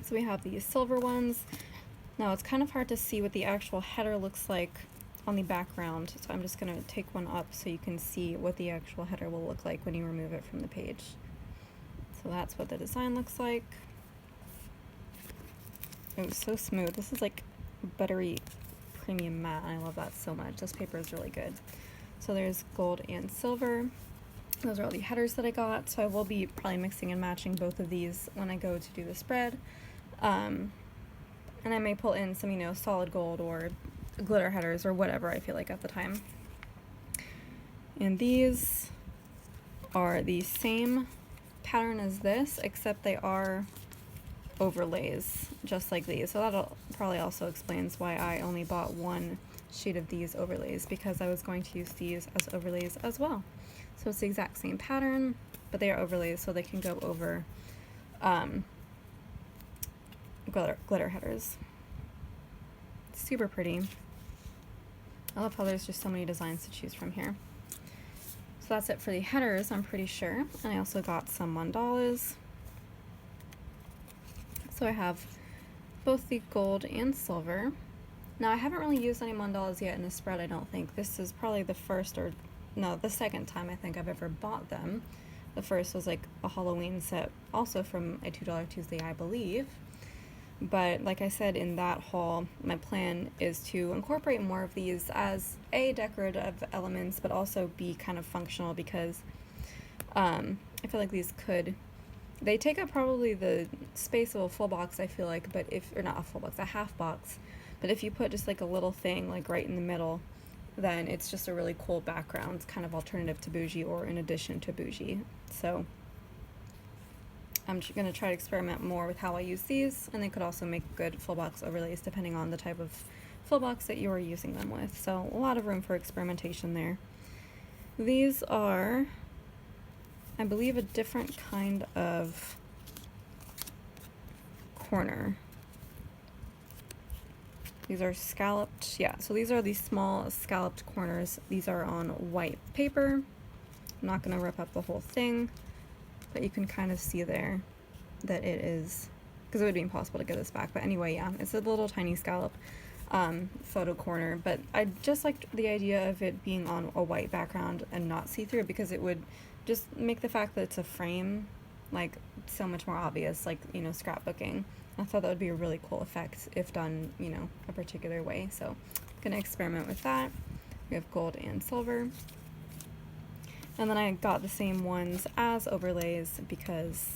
So we have these silver ones. Now it's kind of hard to see what the actual header looks like on the background, so I'm just going to take one up so you can see what the actual header will look like when you remove it from the page. So that's what the design looks like. It was so smooth. This is like buttery premium matte, and I love that so much. This paper is really good. So there's gold and silver. Those are all the headers that I got, so I will be probably mixing and matching both of these when I go to do the spread. And I may pull in some, you know, solid gold or glitter headers or whatever I feel like at the time. And these are the same pattern as this, except they are overlays, just like these. So that probably also explains why I only bought one sheet of these overlays, because I was going to use these as overlays as well. So it's the exact same pattern, but they are overlays, so they can go over glitter headers. Super pretty. I love how there's just so many designs to choose from here. So that's it for the headers, I'm pretty sure. And I also got some mandalas. So I have both the gold and silver. Now I haven't really used any mandalas yet in a spread, I don't think. This is probably the first, or no, the second time I think I've ever bought them. The first was like a Halloween set, also from a $2 Tuesday, I believe. But like I said in that haul, my plan is to incorporate more of these as A, decorative elements, but also be kind of functional, because I feel like these they take up probably the space of a full box, I feel like, but or not a full box, a half box. But if you put just like a little thing like right in the middle, then it's just a really cool background, kind of alternative to bougie or in addition to bougie. So I'm going to try to experiment more with how I use these, and they could also make good full box overlays depending on the type of full box that you are using them with. So a lot of room for experimentation there. These are, I believe, a different kind of corner. These are scalloped, yeah, so these are the small scalloped corners. These are on white paper. I'm not going to rip up the whole thing, but you can kind of see there that it is, because it would be impossible to get this back. But anyway, yeah, it's a little tiny scallop photo corner, but I just liked the idea of it being on a white background and not see-through, because it would just make the fact that it's a frame like so much more obvious, like, you know, scrapbooking. I thought that would be a really cool effect if done, you know, a particular way. So I'm gonna experiment with that. We have gold and silver. And then I got the same ones as overlays because,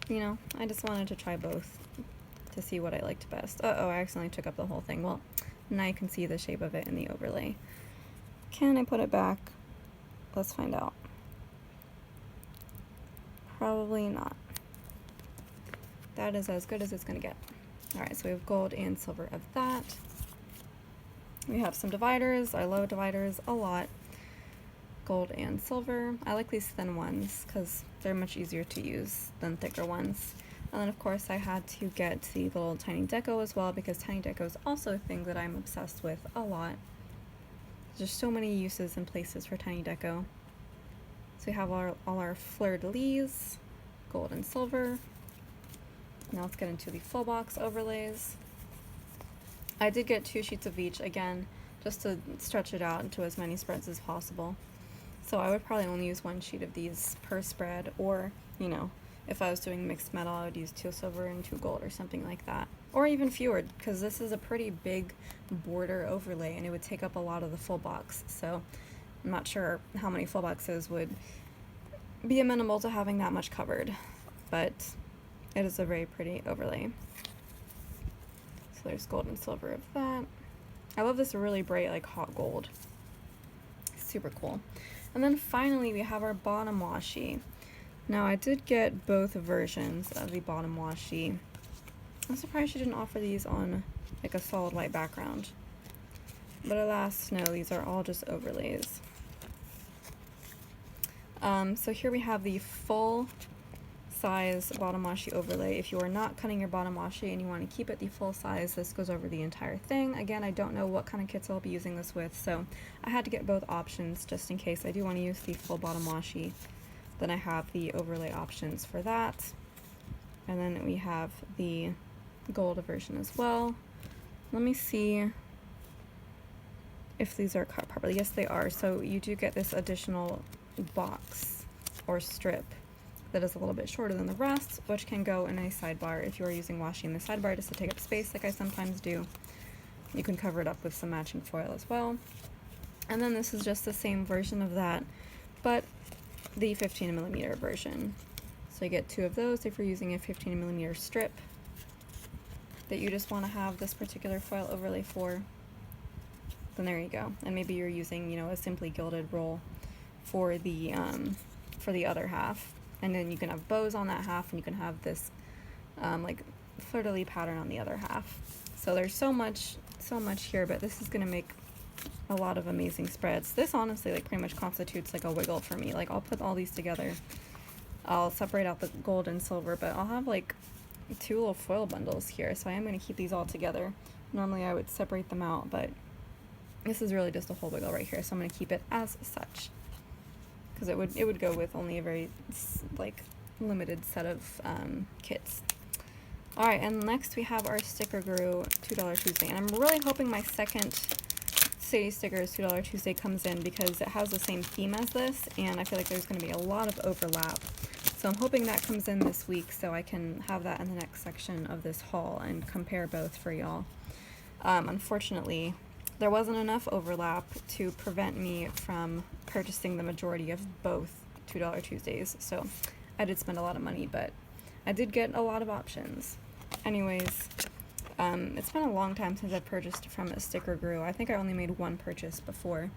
you know, I just wanted to try both to see what I liked best. Uh-oh, I accidentally took up the whole thing. Well, now you can see the shape of it in the overlay. Can I put it back? Let's find out. Probably not. That is as good as it's gonna get. Alright, so we have gold and silver of that. We have some dividers. I love dividers a lot. Gold and silver. I like these thin ones because they're much easier to use than thicker ones. And then of course I had to get the little tiny deco as well, because tiny deco is also a thing that I'm obsessed with a lot. There's so many uses and places for tiny deco. So we have all our fleur-de-lis, gold and silver. Now let's get into the full box overlays. I did get 2 sheets of each, again, just to stretch it out into as many spreads as possible. So I would probably only use 1 sheet of these per spread, or, you know, if I was doing mixed metal, I would use 2 silver and 2 gold or something like that. Or even fewer, because this is a pretty big border overlay and it would take up a lot of the full box. So I'm not sure how many full boxes would be amenable to having that much covered, but it is a very pretty overlay. So there's gold and silver of that. I love this really bright, like, hot gold. Super cool. And then finally we have our bottom washi. Now I did get both versions of the bottom washi. I'm surprised she didn't offer these on like a solid white background. But alas, no, these are all just overlays. So here we have the full size bottom washi overlay. If you are not cutting your bottom washi and you want to keep it the full size, this goes over the entire thing. Again, I don't know what kind of kits I'll be using this with, so I had to get both options just in case I do want to use the full bottom washi. Then I have the overlay options for that. And then we have the gold version as well. Let me see if these are cut properly. Yes, they are. So you do get this additional box or strip that is a little bit shorter than the rest, which can go in a sidebar if you are using washi in the sidebar just to take up space like I sometimes do. You can cover it up with some matching foil as well. And then this is just the same version of that, but the 15mm version. So you get 2 of those if you're using a 15mm strip that you just want to have this particular foil overlay for. then there you go. And maybe you're using, you know, a simply gilded roll for the other half, and then you can have bows on that half, and you can have this like fleur-de-lis pattern on the other half. So there's so much here, but this is gonna make a lot of amazing spreads. This honestly like pretty much constitutes like a wiggle for me. Like I'll put all these together, I'll separate out the gold and silver, but I'll have like 2 little foil bundles here, so I am going to keep these all together. Normally I would separate them out, but this is really just a whole wiggle right here, so I'm going to keep it as such, because it would go with only a very like limited set of kits. Alright, and next we have our Sticker Guru $2 Tuesday, and I'm really hoping my second Sadie Stickers $2 Tuesday comes in, because it has the same theme as this, and I feel like there's going to be a lot of overlap. So I'm hoping that comes in this week so I can have that in the next section of this haul and compare both for y'all. Unfortunately, there wasn't enough overlap to prevent me from purchasing the majority of both $2 Tuesdays, so I did spend a lot of money, but I did get a lot of options. Anyways, it's been a long time since I've purchased from a Sticker Guru. I think I only made one purchase before,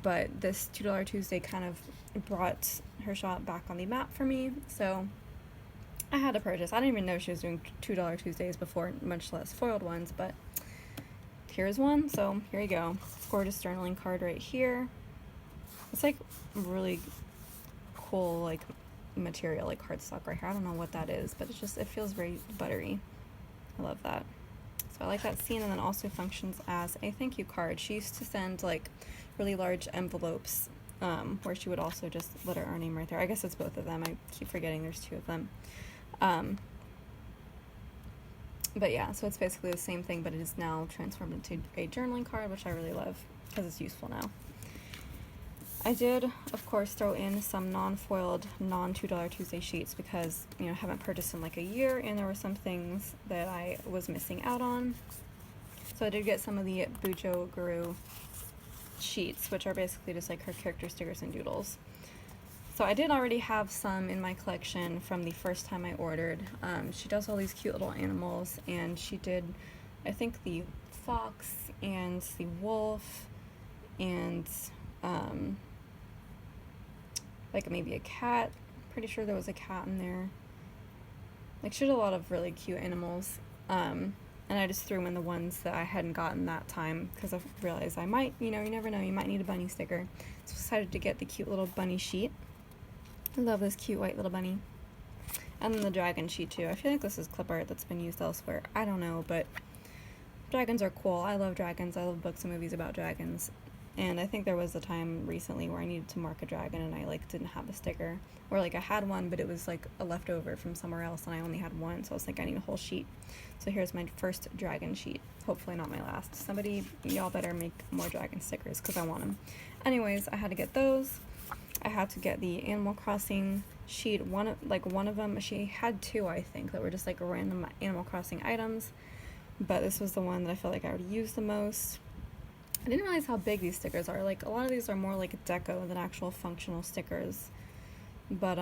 but this $2 Tuesday kind of brought her shop back on the map for me, so I had to purchase. I didn't even know she was doing $2 Tuesdays before, much less foiled ones, but here's one, so here you go. Gorgeous journaling card right here. It's like really cool like material, like cardstock right here. I don't know what that is, but it feels very buttery. I love that. So I like that scene, and then also functions as a thank you card. She used to send like really large envelopes where she would also just let her name right there. I guess it's both of them. I keep forgetting there's 2 of them. But yeah, so it's basically the same thing, but it is now transformed into a journaling card, which I really love because it's useful now. I did, of course, throw in some non-foiled, non-$2 Tuesday sheets because, you know, I haven't purchased in like a year, and there were some things that I was missing out on. So I did get some of the Bujo Guru sheets, which are basically just like her character stickers and doodles. So I did already have some in my collection from the first time I ordered. She does all these cute little animals, and she did, I think, the fox and the wolf and like maybe a cat. Pretty sure there was a cat in there. Like, she did a lot of really cute animals, and I just threw in the ones that I hadn't gotten that time because I realized I might, you know, you never know, you might need a bunny sticker. So I decided to get the cute little bunny sheet. I love this cute white little bunny. And then the dragon sheet too. I feel like this is clip art that's been used elsewhere. I don't know, but dragons are cool. I love dragons. I love books and movies about dragons. And I think there was a time recently where I needed to mark a dragon and I like didn't have a sticker. Or like I had one, but it was like a leftover from somewhere else and I only had one, so I was like, I need a whole sheet. So here's my first dragon sheet. Hopefully not my last. Somebody, y'all better make more dragon stickers because I want them. Anyways, I had to get those. I had to get the Animal Crossing sheet. One of them, she had 2, I think, that were just like random Animal Crossing items. But this was the one that I felt like I would use the most. I didn't realize how big these stickers are. Like, a lot of these are more like deco than actual functional stickers. But,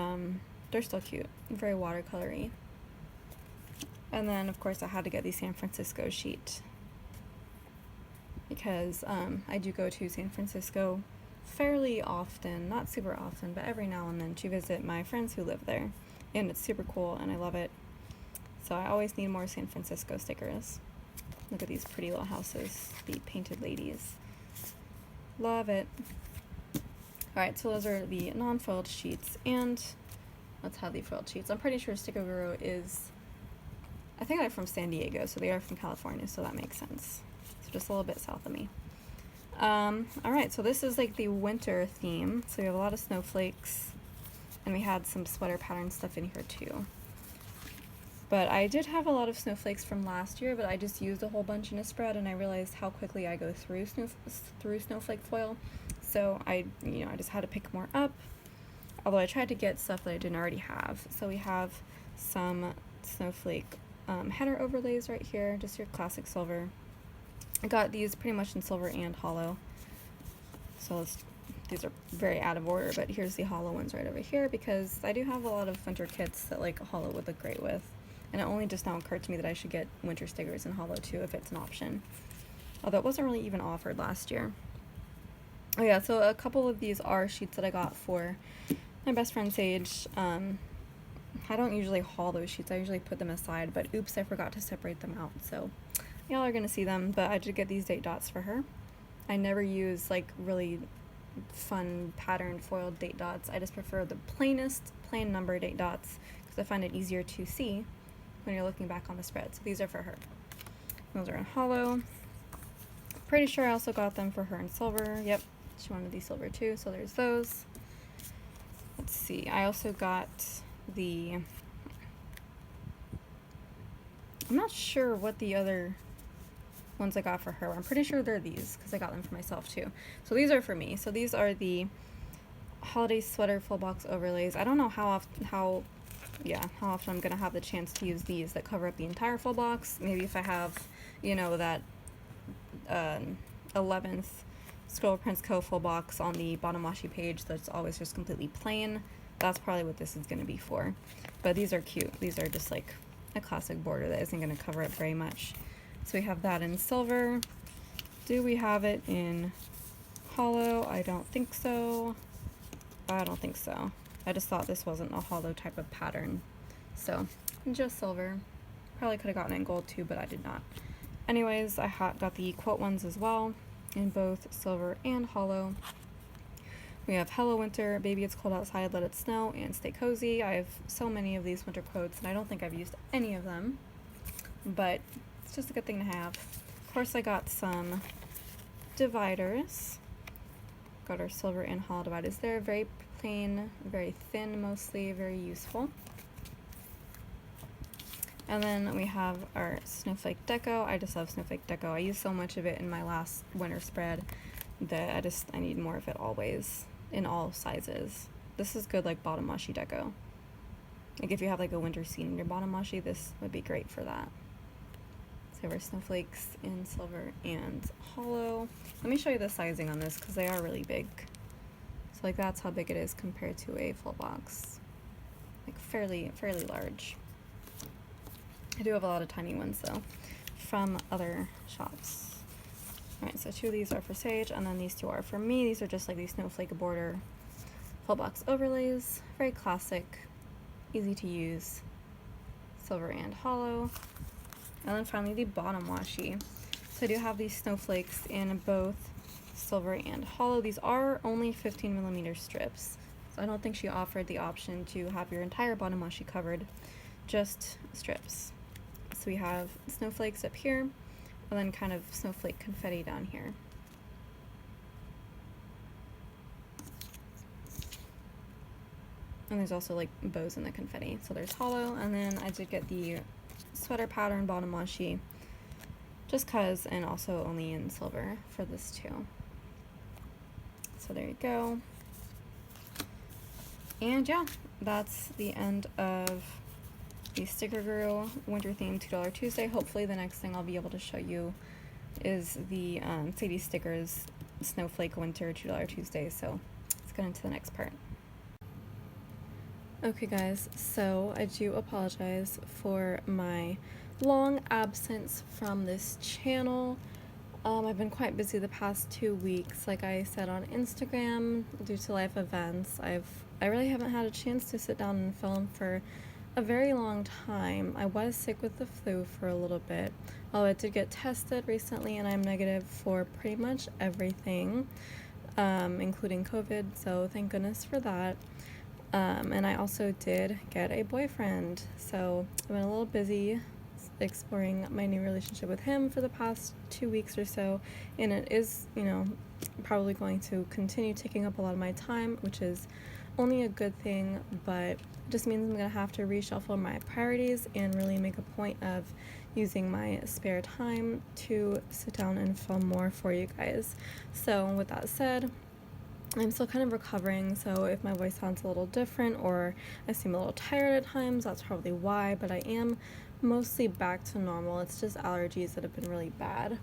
they're still cute. Very watercolory. And then, of course, I had to get the San Francisco sheet. Because, I do go to San Francisco fairly often. Not super often, but every now and then to visit my friends who live there. And it's super cool, and I love it. So I always need more San Francisco stickers. Look at these pretty little houses, the painted ladies. Love it. Alright, so those are the non-foiled sheets, and let's have the foiled sheets. I'm pretty sure Sticker Guru is, I think they're from San Diego, so they are from California, so that makes sense. So just a little bit south of me. Alright, so this is like the winter theme, so we have a lot of snowflakes, and we had some sweater pattern stuff in here too. But I did have a lot of snowflakes from last year, but I just used a whole bunch in a spread, and I realized how quickly I go through snowflake foil. So I just had to pick more up. Although I tried to get stuff that I didn't already have. So we have some snowflake header overlays right here, just your classic silver. I got these pretty much in silver and hollow. So these are very out of order, but here's the hollow ones right over here because I do have a lot of winter kits that like hollow would look great with. And it only just now occurred to me that I should get winter stickers in hollow too if it's an option. although it wasn't really even offered last year. Oh yeah, so a couple of these are sheets that I got for my best friend Sage. I don't usually haul those sheets, I usually put them aside, but oops, I forgot to separate them out, so y'all are gonna see them. But I did get these date dots for her. I never use like really fun patterned foiled date dots. I just prefer the plainest plain number date dots because I find it easier to see when you're looking back on the spread. So these are for her. Those are in hollow. Pretty sure I also got them for her in silver. Yep, she wanted these silver too, so there's those. Let's see, I also got the, I'm not sure what the other ones I got for her. I'm pretty sure they're these because I got them for myself too. So these are for me. So these are the holiday sweater full box overlays. I don't know how often I'm gonna have the chance to use these that cover up the entire full box. Maybe if I have, you know, that 11th Scroll Prints Co. full box on the bottom washi page that's always just completely plain. That's probably what this is gonna be for. But these are cute. These are just like a classic border that isn't gonna cover up very much. So we have that in silver. Do we have it in hollow? I don't think so. I don't think so. I just thought this wasn't a hollow type of pattern. So, just silver. Probably could have gotten it in gold too, but I did not. Anyways, I got the quote ones as well, in both silver and hollow. We have Hello Winter, Baby It's Cold Outside, Let It Snow, and Stay Cozy. I have so many of these winter quotes, and I don't think I've used any of them, but it's just a good thing to have. Of course, I got some dividers. Got our silver and hollow dividers there. Very plain, very thin mostly, very useful. And then we have our snowflake deco. I just love snowflake deco. I used so much of it in my last winter spread that I need more of it always, in all sizes. This is good like bottom washi deco. Like if you have like a winter scene in your bottom washi, this would be great for that. So our snowflakes in silver and hollow. Let me show you the sizing on this because they are really big. So like that's how big it is compared to a full box. Like fairly large. I do have a lot of tiny ones though from other shops. Alright, so two of these are for Sage and then these two are for me. These are just like these snowflake border full box overlays. Very classic, easy to use, silver and hollow. And then finally the bottom washi. So I do have these snowflakes in both silver and hollow. These are only 15mm strips, so I don't think she offered the option to have your entire bottom washi covered, just strips. So we have snowflakes up here, and then kind of snowflake confetti down here. And there's also like bows in the confetti. So there's hollow, and then I did get the sweater pattern bottom washi just cause, and also only in silver for this too. So there you go. And yeah, that's the end of the Sticker Guru winter themed $2 Tuesday. Hopefully the next thing I'll be able to show you is the Sadie Stickers Snowflake Winter $2 Tuesday. So let's get into the next part. Okay guys, so I do apologize for my long absence from this channel. I've been quite busy the past 2 weeks, like I said on Instagram, due to life events. I really haven't had a chance to sit down and film for a very long time. I was sick with the flu for a little bit, although I did get tested recently and I'm negative for pretty much everything, including COVID, so thank goodness for that. And I also did get a boyfriend, so I've been a little busy exploring my new relationship with him for the past 2 weeks or so, and it is, you know, probably going to continue taking up a lot of my time, which is only a good thing, but it just means I'm gonna have to reshuffle my priorities and really make a point of using my spare time to sit down and film more for you guys. So with that said, I'm still kind of recovering, so if my voice sounds a little different or I seem a little tired at times, that's probably why, but I am mostly back to normal. It's just allergies that have been really bad.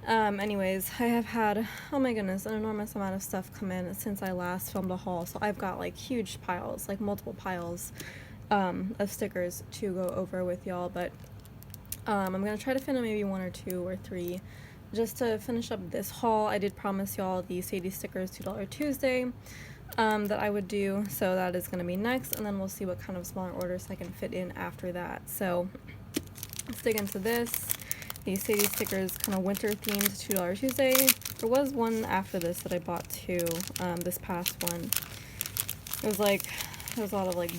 Anyways, I have had, oh my goodness, an enormous amount of stuff come in since I last filmed a haul, so I've got like huge piles, like multiple piles of stickers to go over with y'all, but I'm going to try to fit in maybe 1 or 2 or 3 just to finish up this haul, I did promise y'all the Sadie stickers $2 Tuesday that I would do, so that is going to be next, and then we'll see what kind of smaller orders I can fit in after that. So let's dig into this. The Sadie stickers, kind of winter themed, $2 Tuesday. There was one after this that I bought too, this past one. It was like, there was a lot of like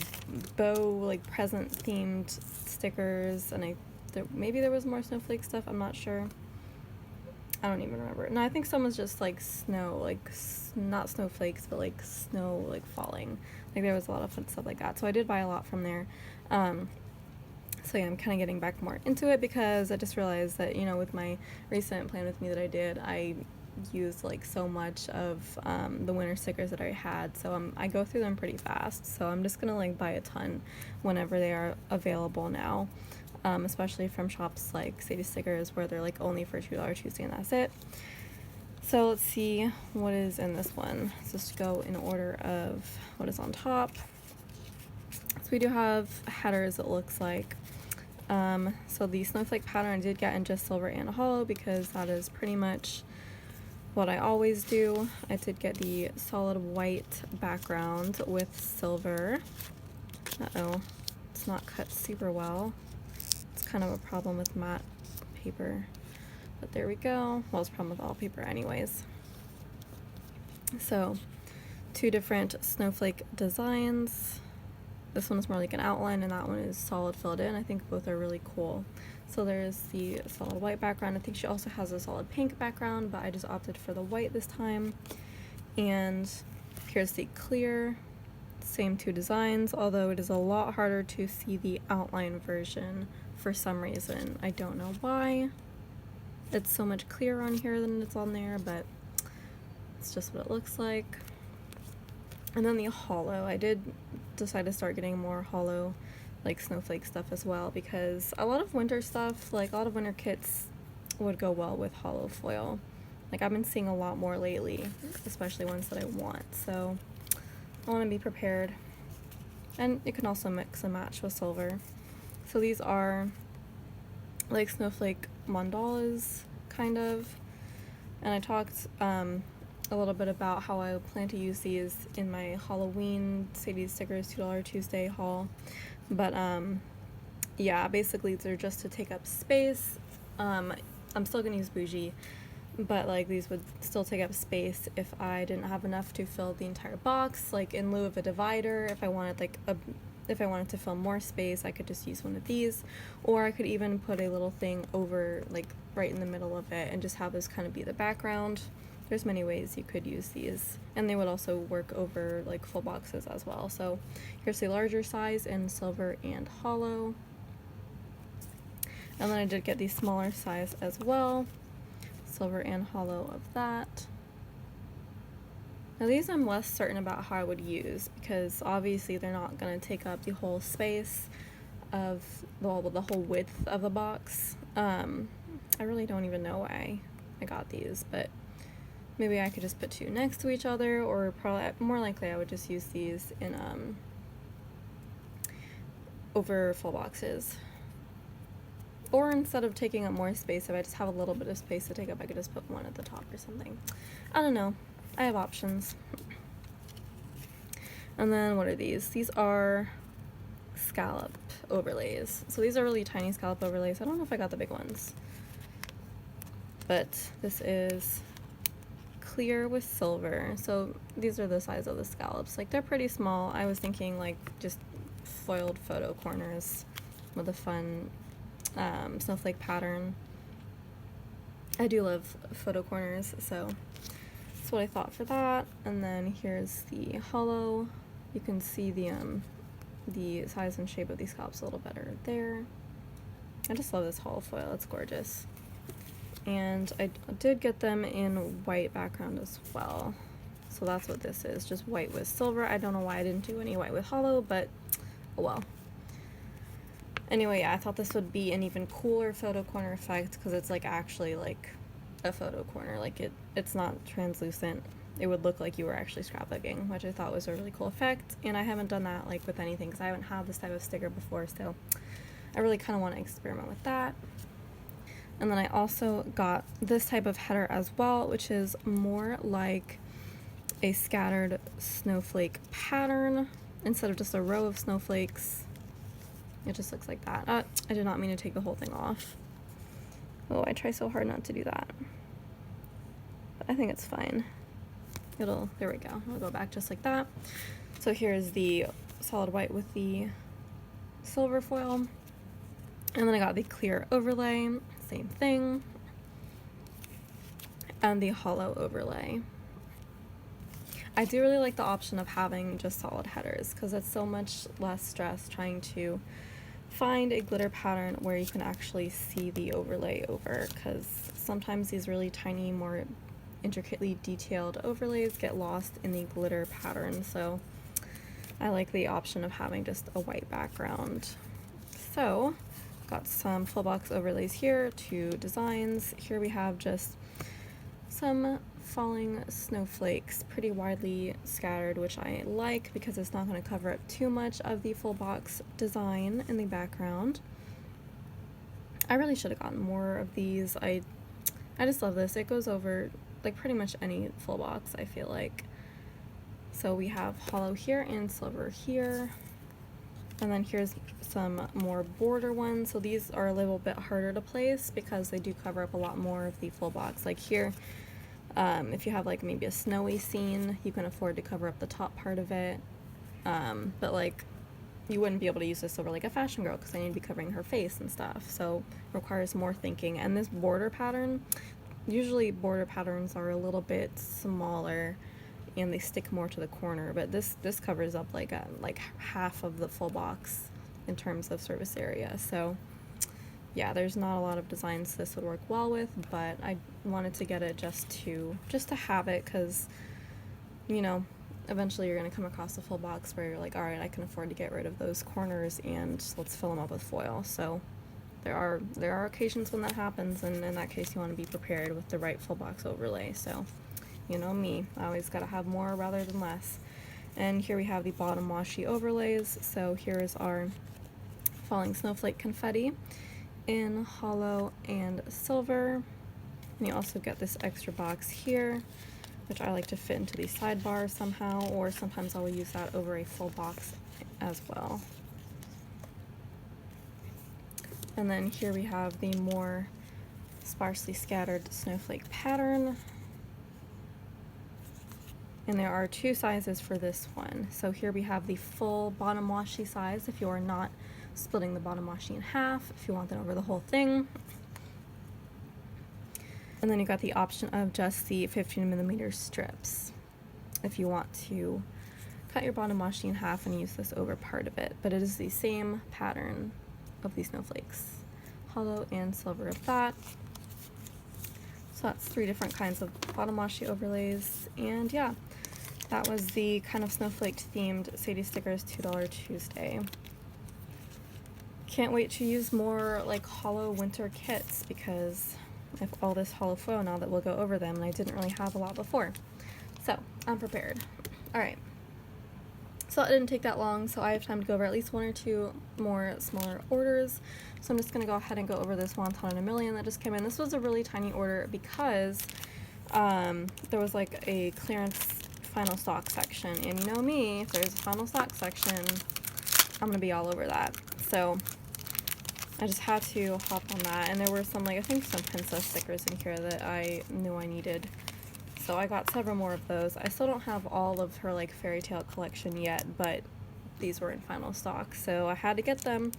bow, like present themed stickers, and maybe there was more snowflake stuff, I'm not sure. I don't even remember. No, I think some was just like snow, like not snowflakes, but like snow like falling. Like there was a lot of fun stuff like that. So I did buy a lot from there. So yeah, I'm kind of getting back more into it because I just realized that, you know, with my recent plan with me that I did, I used like so much of the winter stickers that I had. So I go through them pretty fast. So I'm just gonna like buy a ton whenever they are available now. Especially from shops like Sadie Stickers where they're like only for $2 Tuesday and that's it. So let's see what is in this one. Let's just go in order of what is on top. So we do have headers, it looks like. So the snowflake pattern I did get in just silver and hollow because that is pretty much what I always do. I did get the solid white background with silver. Uh-oh, it's not cut super well. Kind of a problem with matte paper, but there we go. Well, it's a problem with all paper anyways. So 2 different snowflake designs. This one is more like an outline and that one is solid filled in. I think both are really cool. So there's the solid white background. I think she also has a solid pink background, but I just opted for the white this time. And here's the clear, same 2 designs, although it is a lot harder to see the outline version for some reason. I don't know why. It's so much clearer on here than it's on there, but it's just what it looks like. And then the hollow. I did decide to start getting more hollow, like snowflake stuff as well, because a lot of winter stuff, like a lot of winter kits would go well with hollow foil. Like I've been seeing a lot more lately, especially ones that I want. So I want to be prepared. And you can also mix and match with silver. So these are like snowflake mandalas, kind of. And I talked a little bit about how I plan to use these in my Halloween Sadie Stickers $2 Tuesday haul. But yeah, basically they're just to take up space. I'm still going to use bougie, but like these would still take up space if I didn't have enough to fill the entire box. Like in lieu of a divider, if I wanted if I wanted to fill more space, I could just use one of these, or I could even put a little thing over, like right in the middle of it, and just have this kind of be the background. There's many ways you could use these, and they would also work over like full boxes as well. So here's the larger size in silver and hollow, and then I did get the smaller size as well, silver and hollow of that. Now these I'm less certain about how I would use, because obviously they're not going to take up the whole space of the whole width of the box. I really don't even know why I got these, but maybe I could just put 2 next to each other, or probably more likely I would just use these in over full boxes. Or instead of taking up more space, if I just have a little bit of space to take up, I could just put one at the top or something. I don't know. I have options. And then what are these? These are scallop overlays. So these are really tiny scallop overlays. I don't know if I got the big ones. But this is clear with silver. So these are the size of the scallops. Like they're pretty small. I was thinking like just foiled photo corners with a fun snowflake pattern. I do love photo corners, so that's what I thought for that. And then here's the hollow. You can see the size and shape of these scallops a little better there. I just love this hollow foil, it's gorgeous. And I did get them in white background as well. So that's what this is, just white with silver. I don't know why I didn't do any white with hollow, but oh well. Anyway, yeah, I thought this would be an even cooler photo corner effect because it's like actually like a photo corner. Like it's not translucent. It would look like you were actually scrapbooking, which I thought was a really cool effect. And I haven't done that like with anything because I haven't had this type of sticker before, so I really kind of want to experiment with that. And then I also got this type of header as well, which is more like a scattered snowflake pattern instead of just a row of snowflakes. It just looks like that. I did not mean to take the whole thing off. Oh, I try so hard not to do that. But I think it's fine. There we go. It'll go back just like that. So here's the solid white with the silver foil. And then I got the clear overlay, same thing. And the hollow overlay. I do really like the option of having just solid headers because it's so much less stress trying to find a glitter pattern where you can actually see the overlay over, because sometimes these really tiny, more intricately detailed overlays get lost in the glitter pattern. So I like the option of having just a white background. So got some full box overlays here, 2 designs. Here we have just some falling snowflakes, pretty widely scattered, which I like because it's not going to cover up too much of the full box design in the background. I really should have gotten more of these. I just love this. It goes over like pretty much any full box, I feel like. So we have hollow here and silver here. And then here's some more border ones. So these are a little bit harder to place because they do cover up a lot more of the full box. Like here, if you have like maybe a snowy scene, you can afford to cover up the top part of it. But like you wouldn't be able to use this over like a fashion girl because I need to be covering her face and stuff. So it requires more thinking. And this border pattern, usually border patterns are a little bit smaller and they stick more to the corner, but this covers up like half of the full box in terms of surface area. So yeah, there's not a lot of designs this would work well with, but I wanted to get it just to have it, because you know eventually you're going to come across a full box where you're like, all right, I can afford to get rid of those corners and let's fill them up with foil. So there are occasions when that happens, and in that case you want to be prepared with the right full box overlay. So you know me, I always got to have more rather than less. And here we have the bottom washi overlays. So here is our falling snowflake confetti in hollow and silver. And you also get this extra box here, which I like to fit into the sidebar somehow, or sometimes I will use that over a full box as well. And then here we have the more sparsely scattered snowflake pattern. And there are 2 sizes for this one. So here we have the full bottom washi size if you are not splitting the bottom washi in half, if you want that over the whole thing. And then you got the option of just the 15mm strips if you want to cut your bottom washi in half and use this over part of it. But it is the same pattern of these snowflakes, hollow and silver of that. So that's 3 different kinds of bottom washi overlays. And yeah, that was the kind of snowflake themed Sadie Stickers $2 Tuesday. Can't wait to use more like hollow winter kits because I have all this hollow foil now that will go over them, and I didn't really have a lot before. So I'm prepared. Alright. So it didn't take that long, so I have time to go over at least 1 or 2 more smaller orders. So I'm just going to go ahead and go over this Wonton in a Million that just came in. This was a really tiny order because there was like a clearance final stock section, and you know me, if there's a final stock section, I'm going to be all over that. So I just had to hop on that, and there were some, like, I think some princess stickers in here that I knew I needed. So I got several more of those. I still don't have all of her, like, fairy tale collection yet, but these were in final stock, so I had to get them.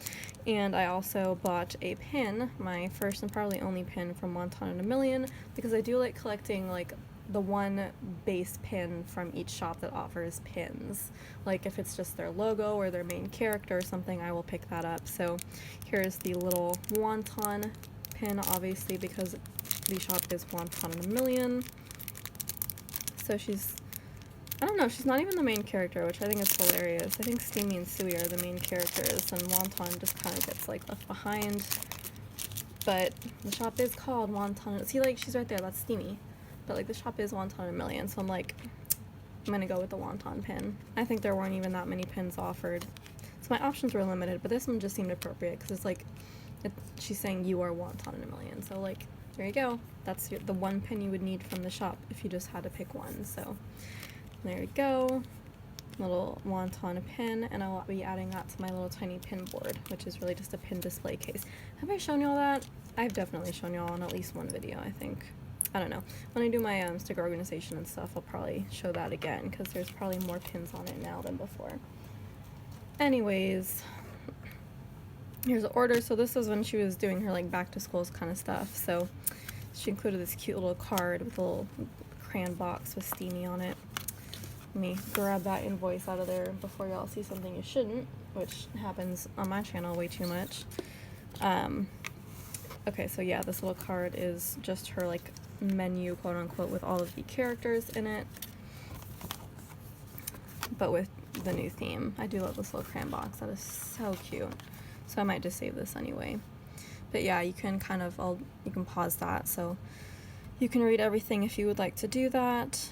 And I also bought a pin, my first and probably only pin from Wonton in a Million, because I do like collecting, like, the one base pin from each shop that offers pins. Like if it's just their logo or their main character or something, I will pick that up. So here's the little Wonton pin, obviously, because the shop is Wonton in a Million. So she's, I don't know, she's not even the main character, which I think is hilarious. I think Steamy and Suey are the main characters, and Wonton just kind of gets like left behind. But the shop is called Wonton. See, like, she's right there, that's Steamy. But like the shop is Wonton in a Million, so I'm like, I'm gonna go with the Wonton pin. I think there weren't even that many pins offered, so my options were limited, but this one just seemed appropriate because it's like she's saying you are Wonton in a million. So like, there you go. That's the one pin you would need from the shop if you just had to pick one. So there you go. Little Wonton pin, and I'll be adding that to my little tiny pin board, which is really just a pin display case. Have I shown y'all that? I've definitely shown y'all on at least one video, I think. I don't know. When I do my sticker organization and stuff, I'll probably show that again, because there's probably more pins on it now than before. Anyways, here's the order. So this is when she was doing her like back to schools kind of stuff. So she included this cute little card with a little crayon box with Steamy on it. Let me grab that invoice out of there before y'all see something you shouldn't, which happens on my channel way too much. Okay, so yeah, this little card is just her like menu, quote unquote, with all of the characters in it, but with the new theme. I do love this little crayon box. That is so cute. So I might just save this anyway. But yeah, you can kind of, you can pause that so you can read everything if you would like to do that.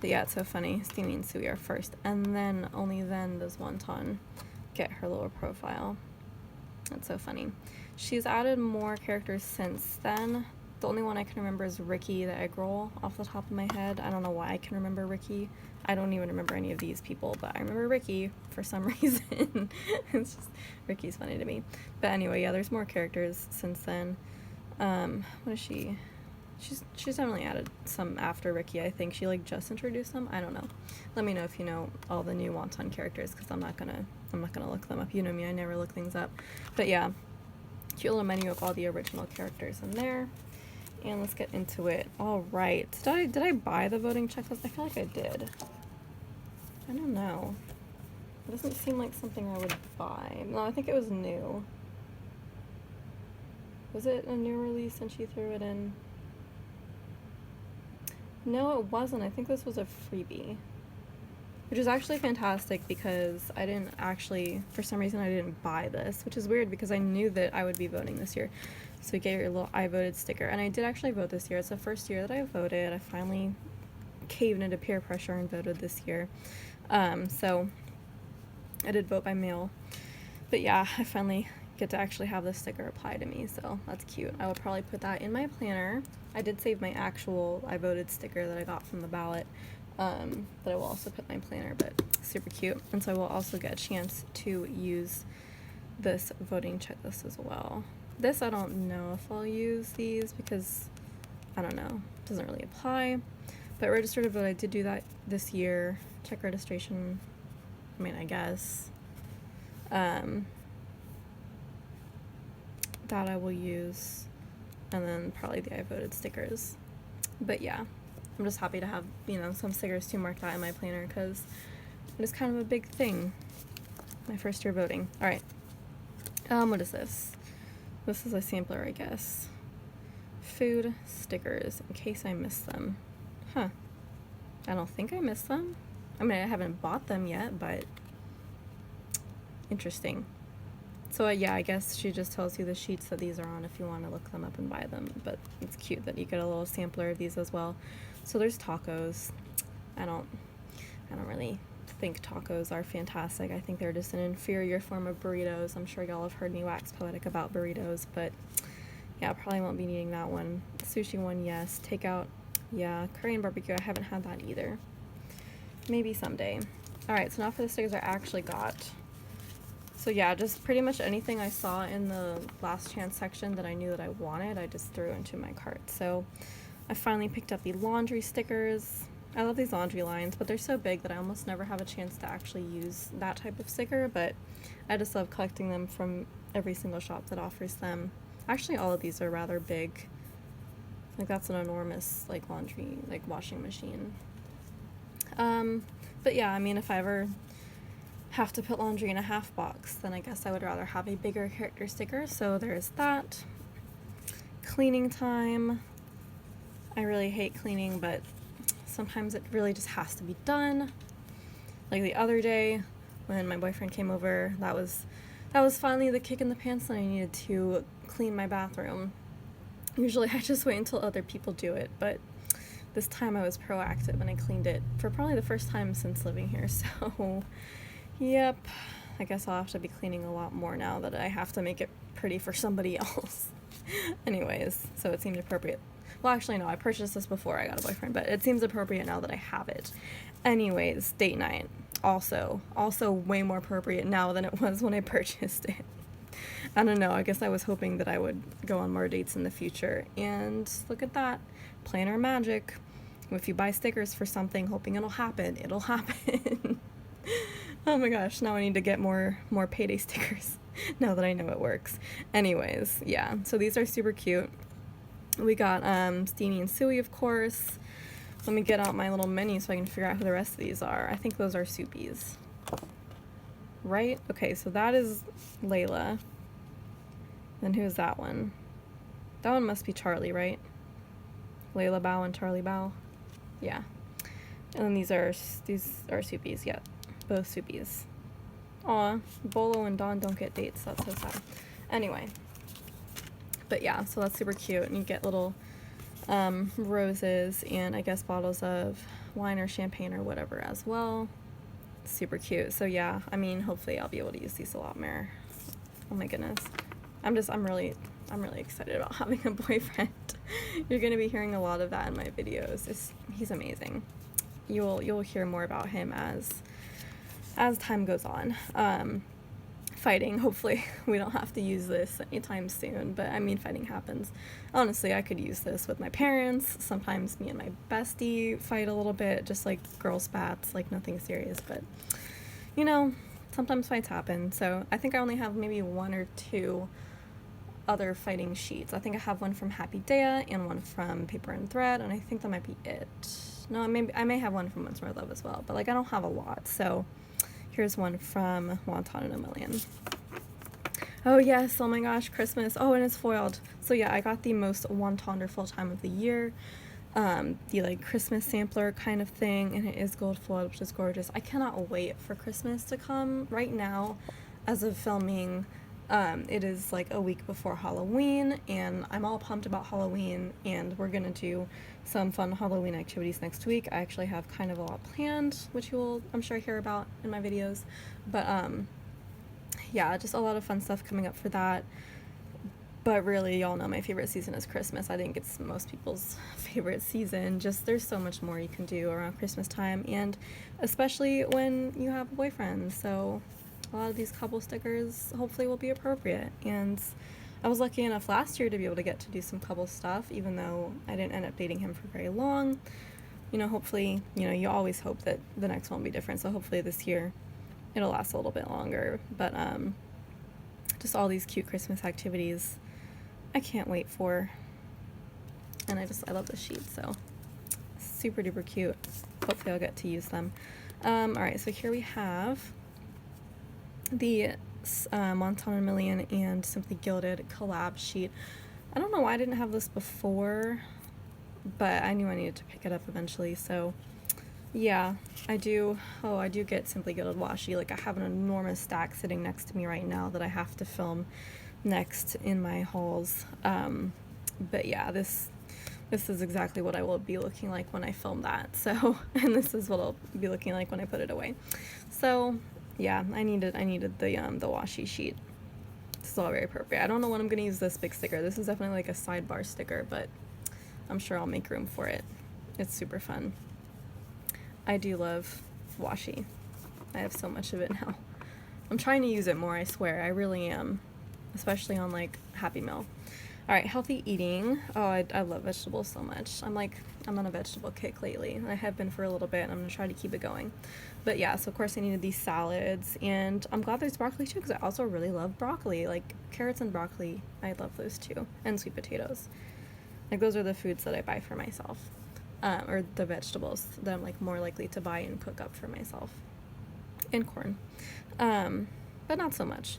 But yeah, it's so funny. Steamy and Sui are first, and then only then does Wonton get her little profile. That's so funny. She's added more characters since then. The only one I can remember is Ricky the egg roll off the top of my head. I don't know why I can remember Ricky. I don't even remember any of these people, but I remember Ricky for some reason. It's just, Ricky's funny to me. But anyway, yeah, there's more characters since then. What is she? She's definitely added some after Ricky. I think she like just introduced them. I don't know. Let me know if you know all the new Wonton characters, because I'm not gonna look them up. You know me, I never look things up. But yeah, cute little menu of all the original characters in there. And let's get into it. All right, did I buy the voting checklist? I feel like I did. I don't know. It doesn't seem like something I would buy. No, I think it was new. Was it a new release and she threw it in? No, it wasn't. I think this was a freebie, which is actually fantastic because I didn't actually, for some reason, I didn't buy this, which is weird because I knew that I would be voting this year. So we get your little I voted sticker, and I did actually vote this year. It's the first year that I voted. I finally caved into peer pressure and voted this year. So I did vote by mail, but yeah, I finally get to actually have this sticker applied to me, so that's cute. I would probably put that in my planner. I did save my actual I voted sticker that I got from the ballot, that I will also put in my planner, but super cute. And so I will also get a chance to use this voting checklist as well. This, I don't know if I'll use these because, I don't know, it doesn't really apply. But register to vote, I did do that this year. Check registration, I mean, I guess. That I will use, and then probably the I voted stickers. But yeah, I'm just happy to have, you know, some stickers to mark that in my planner because it is kind of a big thing. My first year voting. All right. What is this? This is a sampler, I guess. Food stickers, in case I missed them. Huh. I don't think I missed them. I mean, I haven't bought them yet, but interesting. So yeah, I guess she just tells you the sheets that these are on if you want to look them up and buy them. But it's cute that you get a little sampler of these as well. So there's tacos. I don't really think tacos are fantastic. I think they're just an inferior form of burritos. I'm sure y'all have heard me wax poetic about burritos, but yeah, probably won't be needing that one. Sushi one, yes. Takeout, yeah. Korean barbecue, I haven't had that either. Maybe someday. All right, so now for the stickers I actually got. So yeah, just pretty much anything I saw in the last chance section that I knew that I wanted, I just threw into my cart. So I finally picked up the laundry stickers. I love these laundry lines, but they're so big that I almost never have a chance to actually use that type of sticker, but I just love collecting them from every single shop that offers them. Actually, all of these are rather big. Like, that's an enormous, like, laundry, like, washing machine. But yeah, I mean, if I ever have to put laundry in a half box, then I guess I would rather have a bigger character sticker, so there's that. Cleaning time. I really hate cleaning, but sometimes it really just has to be done. Like the other day when my boyfriend came over, that was finally the kick in the pants that I needed to clean my bathroom. Usually I just wait until other people do it, but this time I was proactive and I cleaned it for probably the first time since living here, so yep, I guess I'll have to be cleaning a lot more now that I have to make it pretty for somebody else. Anyways, so it seemed appropriate. Well, actually, no, I purchased this before I got a boyfriend, but it seems appropriate now that I have it. Anyways, date night. Also way more appropriate now than it was when I purchased it. I don't know, I guess I was hoping that I would go on more dates in the future. And look at that. Planner magic. If you buy stickers for something hoping it'll happen, it'll happen. Oh my gosh, now I need to get more payday stickers now that I know it works. Anyways, yeah, so these are super cute. We got Steamy and Suey, of course. Let me get out my little menu so I can figure out who the rest of these are. I think those are Soupies. Right? Okay, so that is Layla. Then who's that one? That one must be Charlie, right? Layla Bao and Charlie Bao. Yeah. And then these are Soupies, yeah. Both Soupies. Aw, Bolo and Dawn don't get dates. That's so sad. Anyway. But yeah, so that's super cute. And you get little roses and I guess bottles of wine or champagne or whatever as well. Super cute. So yeah, I mean, hopefully I'll be able to use these a lot more. Oh my goodness. I'm really excited about having a boyfriend. You're going to be hearing a lot of that in my videos. He's amazing. You'll hear more about him as time goes on. Fighting, hopefully we don't have to use this anytime soon, but I mean, fighting happens. Honestly, I could use this with my parents. Sometimes me and my bestie fight a little bit, just like girl spats, like nothing serious, but you know, sometimes fights happen. So I think I only have maybe 1 or 2 other fighting sheets. I think I have one from Happy Daya and one from Paper and Thread, and I think that might be it. No, I may have one from Once More Love as well, but like I don't have a lot. So here's one from Wonton in a Million. Oh yes, oh my gosh, Christmas. Oh, and it's foiled. So yeah, I got the most wonderful time of the year. The like Christmas sampler kind of thing, and it is gold foiled, which is gorgeous. I cannot wait for Christmas to come. Right now, as of filming, it is like a week before Halloween, and I'm all pumped about Halloween, and we're gonna do some fun Halloween activities next week. I actually have kind of a lot planned, which you will, I'm sure, hear about in my videos. But yeah, just a lot of fun stuff coming up for that. But really, y'all know my favorite season is Christmas. I think it's most people's favorite season. Just there's so much more you can do around Christmas time, and especially when you have a boyfriend. So a lot of these couple stickers hopefully will be appropriate. And I was lucky enough last year to be able to get to do some couple stuff, even though I didn't end up dating him for very long. You know, hopefully, you know, you always hope that the next one will be different. So hopefully this year it'll last a little bit longer. But just all these cute Christmas activities I can't wait for. And I love this sheet, so super duper cute. Hopefully I'll get to use them. Alright, so here we have the Wonton a Million and Simply Gilded collab sheet. I don't know why I didn't have this before, but I knew I needed to pick it up eventually, so yeah, I do get Simply Gilded washi. Like, I have an enormous stack sitting next to me right now that I have to film next in my hauls. But yeah, this is exactly what I will be looking like when I film that, so, and this is what I'll be looking like when I put it away. So yeah, I needed the washi sheet. This is all very appropriate. I don't know when I'm gonna use this big sticker. This is definitely like a sidebar sticker, but I'm sure I'll make room for it. It's super fun. I do love washi. I have so much of it now. I'm trying to use it more, I swear. I really am. Especially on like Happy Meal. Alright, healthy eating. Oh, I love vegetables so much. I'm on a vegetable kick lately, and I have been for a little bit, and I'm gonna try to keep it going. But yeah, so of course I needed these salads, and I'm glad there's broccoli too, because I also really love broccoli. Like, carrots and broccoli, I love those too. And sweet potatoes. Like, those are the foods that I buy for myself. Or the vegetables that I'm like more likely to buy and cook up for myself. And corn. But not so much.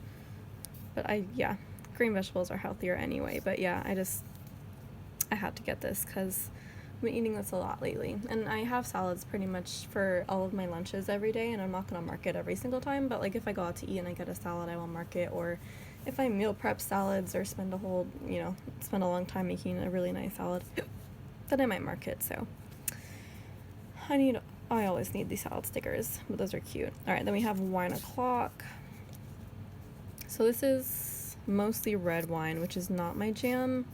But yeah, green vegetables are healthier anyway. But yeah, I had to get this because I've been eating this a lot lately. And I have salads pretty much for all of my lunches every day, and I'm not going to mark it every single time. But like, if I go out to eat and I get a salad, I will mark it. Or if I meal prep salads or spend a long time making a really nice salad, then I might mark it. So I always need these salad stickers, but those are cute. Alright, then we have Wine O'Clock. So this is mostly red wine, which is not my jam.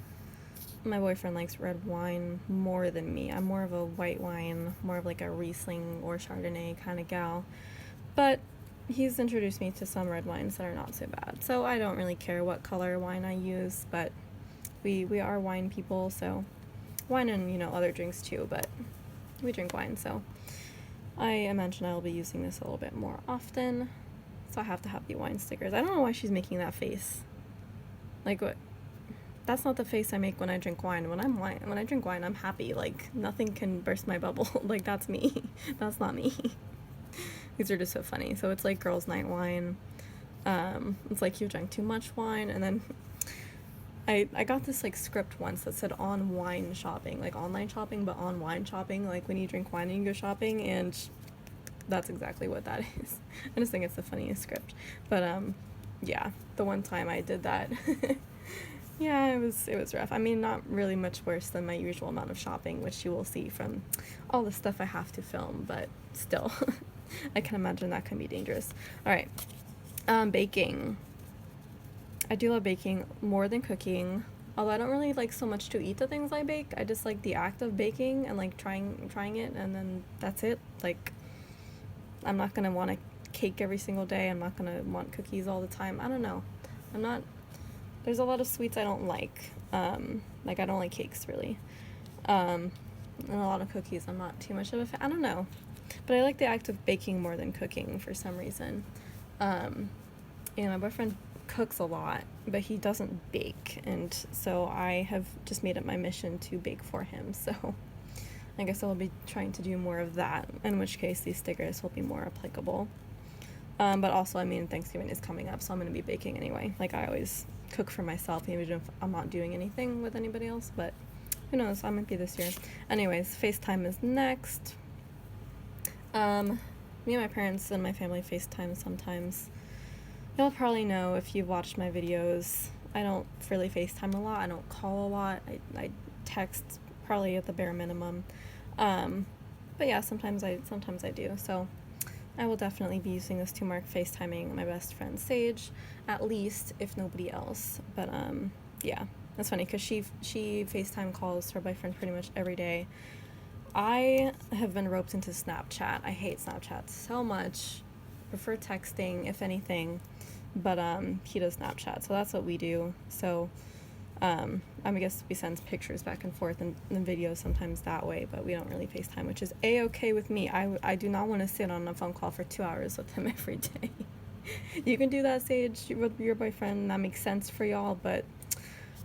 My boyfriend likes red wine more than me. I'm more of a white wine, more of like a Riesling or Chardonnay kind of gal. But he's introduced me to some red wines that are not so bad. So I don't really care what color wine I use, but we are wine people, so wine and, you know, other drinks too, but we drink wine, so I imagine I'll be using this a little bit more often. So I have to have the wine stickers. I don't know why she's making that face. Like, what? That's not the face I make when I drink wine. When I drink wine, I'm happy. Like, nothing can burst my bubble. Like, that's me. That's not me. These are just so funny. So it's like girls' night wine. It's like you drank too much wine. And then I got this like script once that said on wine shopping, like online shopping, but on wine shopping, like when you drink wine and you go shopping, and that's exactly what that is. I just think it's the funniest script. But yeah, the one time I did that. Yeah, it was rough. I mean, not really much worse than my usual amount of shopping, which you will see from all the stuff I have to film, but still, I can imagine that can be dangerous. All right, baking. I do love baking more than cooking, although I don't really like so much to eat the things I bake. I just like the act of baking and like trying it, and then that's it. Like, I'm not gonna want a cake every single day. I'm not gonna want cookies all the time. I don't know. There's a lot of sweets I don't like. Like, I don't like cakes, really. And a lot of cookies, I'm not too much of a fan. I don't know. But I like the act of baking more than cooking for some reason. And my boyfriend cooks a lot, but he doesn't bake. And so I have just made it my mission to bake for him. So I guess I'll be trying to do more of that, in which case these stickers will be more applicable. But also, I mean, Thanksgiving is coming up, so I'm going to be baking anyway. Like, I always cook for myself, even if I'm not doing anything with anybody else, but who knows, I might be this year. Anyways, FaceTime is next. Me and my parents and my family FaceTime sometimes. You'll probably know if you've watched my videos, I don't really FaceTime a lot, I don't call a lot, I text probably at the bare minimum. But yeah, sometimes I do, so I will definitely be using this to mark FaceTiming my best friend Sage, at least, if nobody else. But yeah, that's funny because she FaceTime calls her boyfriend pretty much every day. I have been roped into Snapchat. I hate Snapchat so much. Prefer texting, if anything, but he does Snapchat, so that's what we do. So I guess we send pictures back and forth and videos sometimes that way, but we don't really FaceTime, which is a-okay with me. I do not want to sit on a phone call for 2 hours with him every day. You can do that, Sage, with your boyfriend. That makes sense for y'all, but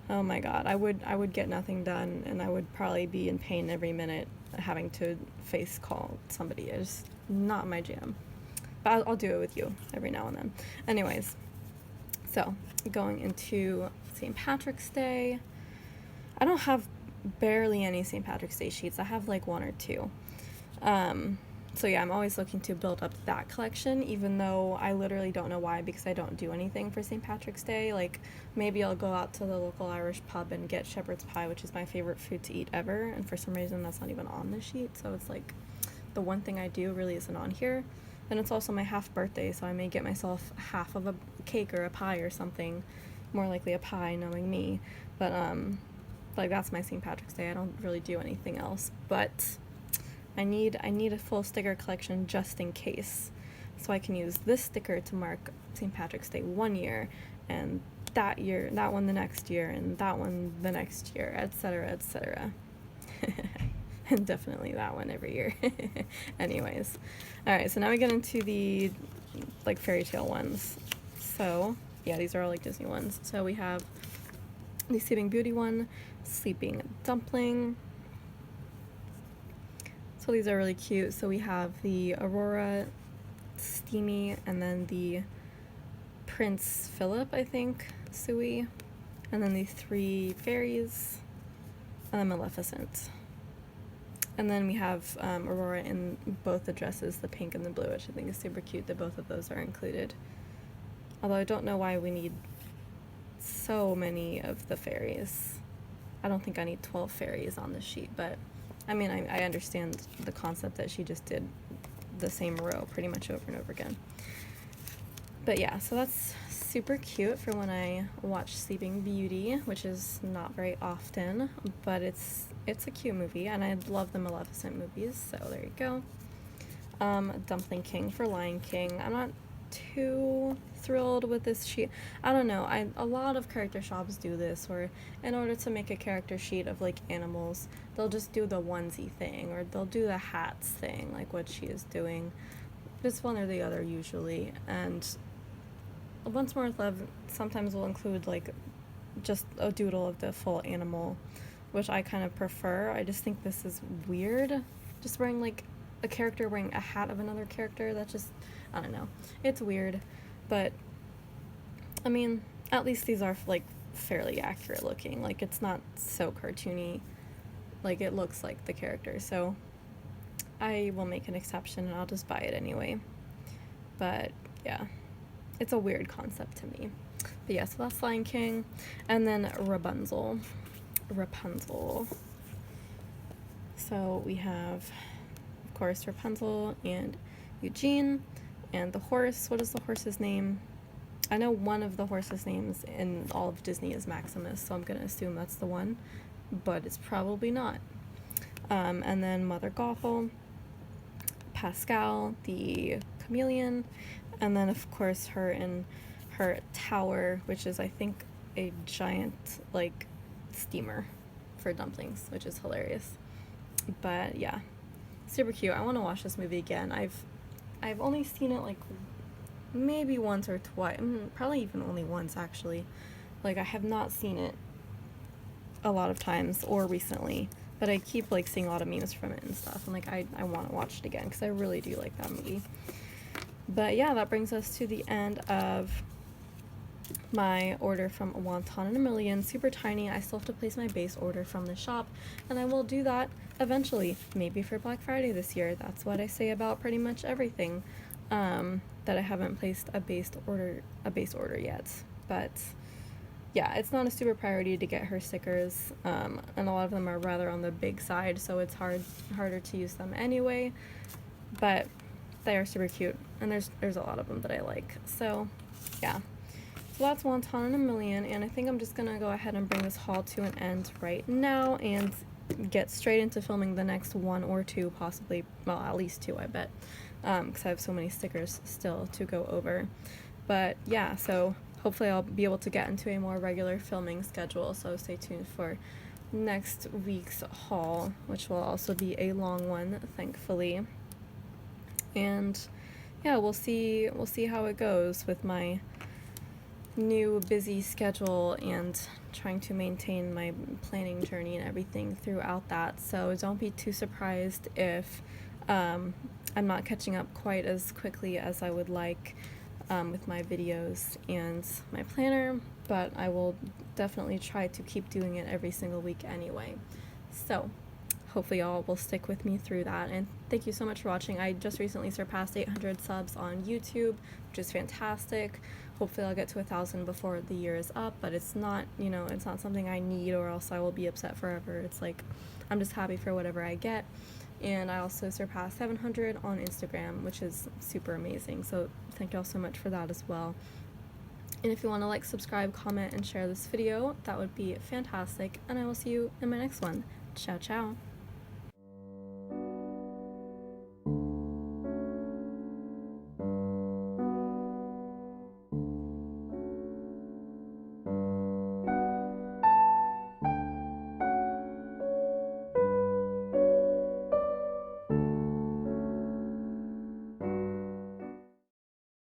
oh my god, I would get nothing done, and I would probably be in pain every minute having to face call somebody. It's not my jam. But I'll do it with you every now and then. Anyways, so going into St. Patrick's Day. I don't have barely any St. Patrick's Day sheets. I have like one or two. So yeah, I'm always looking to build up that collection, even though I literally don't know why, because I don't do anything for St. Patrick's Day. Like, maybe I'll go out to the local Irish pub and get shepherd's pie, which is my favorite food to eat ever, and for some reason that's not even on the sheet, so it's like the one thing I do really isn't on here. And it's also my half birthday, so I may get myself half of a cake or a pie or something. More likely a pie, knowing me. But like, that's my St. Patrick's Day. I don't really do anything else, but I need a full sticker collection just in case, so I can use this sticker to mark St. Patrick's Day one year, and that one the next year, and that one the next year, etc., etc. And definitely that one every year. Anyways, all right, so now we get into the like fairy tale ones. So yeah, these are all like Disney ones. So we have the Sleeping Beauty one, Sleeping Dumpling. So these are really cute. So we have the Aurora, Steamy, and then the Prince Philip, I think, Sui, and then the three fairies, and then Maleficent. And then we have Aurora in both the dresses, the pink and the blue, which I think is super cute that both of those are included. Although I don't know why we need so many of the fairies. I don't think I need 12 fairies on this sheet, but I mean, I understand the concept that she just did the same row pretty much over and over again. But yeah, so that's super cute for when I watch Sleeping Beauty, which is not very often, but it's a cute movie, and I love the Maleficent movies, so there you go. Dumpling King for Lion King. I'm not too thrilled with this sheet. I don't know, a lot of character shops do this, where in order to make a character sheet of like animals, they'll just do the onesie thing, or they'll do the hats thing, like what she is doing. It's one or the other usually, and Once More with Love sometimes will include like just a doodle of the full animal, which I kind of prefer. I just think this is weird, just wearing like a character wearing a hat of another character. That just, I don't know, it's weird. But I mean, at least these are like fairly accurate looking, like it's not so cartoony, like it looks like the character, so I will make an exception and I'll just buy it anyway. But yeah, it's a weird concept to me. But yeah, so that's Lion King. And then Rapunzel. So we have, of course, Rapunzel and Eugene. And the horse, what is the horse's name? I know one of the horse's names in all of Disney is Maximus, so I'm going to assume that's the one. But it's probably not. And then Mother Gothel, Pascal, the chameleon, and then of course her in her tower, which is I think a giant like steamer for dumplings, which is hilarious. But yeah, super cute. I want to watch this movie again. I've only seen it like maybe once or twice, probably even only once actually. Like I have not seen it a lot of times or recently, but I keep like seeing a lot of memes from it and stuff, and like I want to watch it again because I really do like that movie. But yeah, that brings us to the end of my order from Wonton and a Million. Super tiny. I still have to place my base order from the shop, and I will do that eventually, maybe for Black Friday this year. That's what I say about pretty much everything, that I haven't placed a base order yet. But yeah, it's not a super priority to get her stickers, and a lot of them are rather on the big side, so it's harder to use them anyway, but they are super cute, and there's a lot of them that I like. So yeah, so that's Wonton and a Million, and I think I'm just gonna go ahead and bring this haul to an end right now and get straight into filming the next one or two, possibly, well, at least two, I bet, because I have so many stickers still to go over. But yeah, so hopefully I'll be able to get into a more regular filming schedule, so stay tuned for next week's haul, which will also be a long one, thankfully. And yeah, we'll see how it goes with my new busy schedule and trying to maintain my planning journey and everything throughout that. So don't be too surprised if I'm not catching up quite as quickly as I would like with my videos and my planner, but I will definitely try to keep doing it every single week anyway. So hopefully y'all will stick with me through that, and thank you so much for watching. I just recently surpassed 800 subs on YouTube, which is fantastic. Hopefully I'll get to 1,000 before the year is up, but it's not, it's not something I need, or else I will be upset forever. It's like, I'm just happy for whatever I get. And I also surpassed 700 on Instagram, which is super amazing. So thank y'all so much for that as well. And if you want to like, subscribe, comment, and share this video, that would be fantastic. And I will see you in my next one. Ciao, ciao.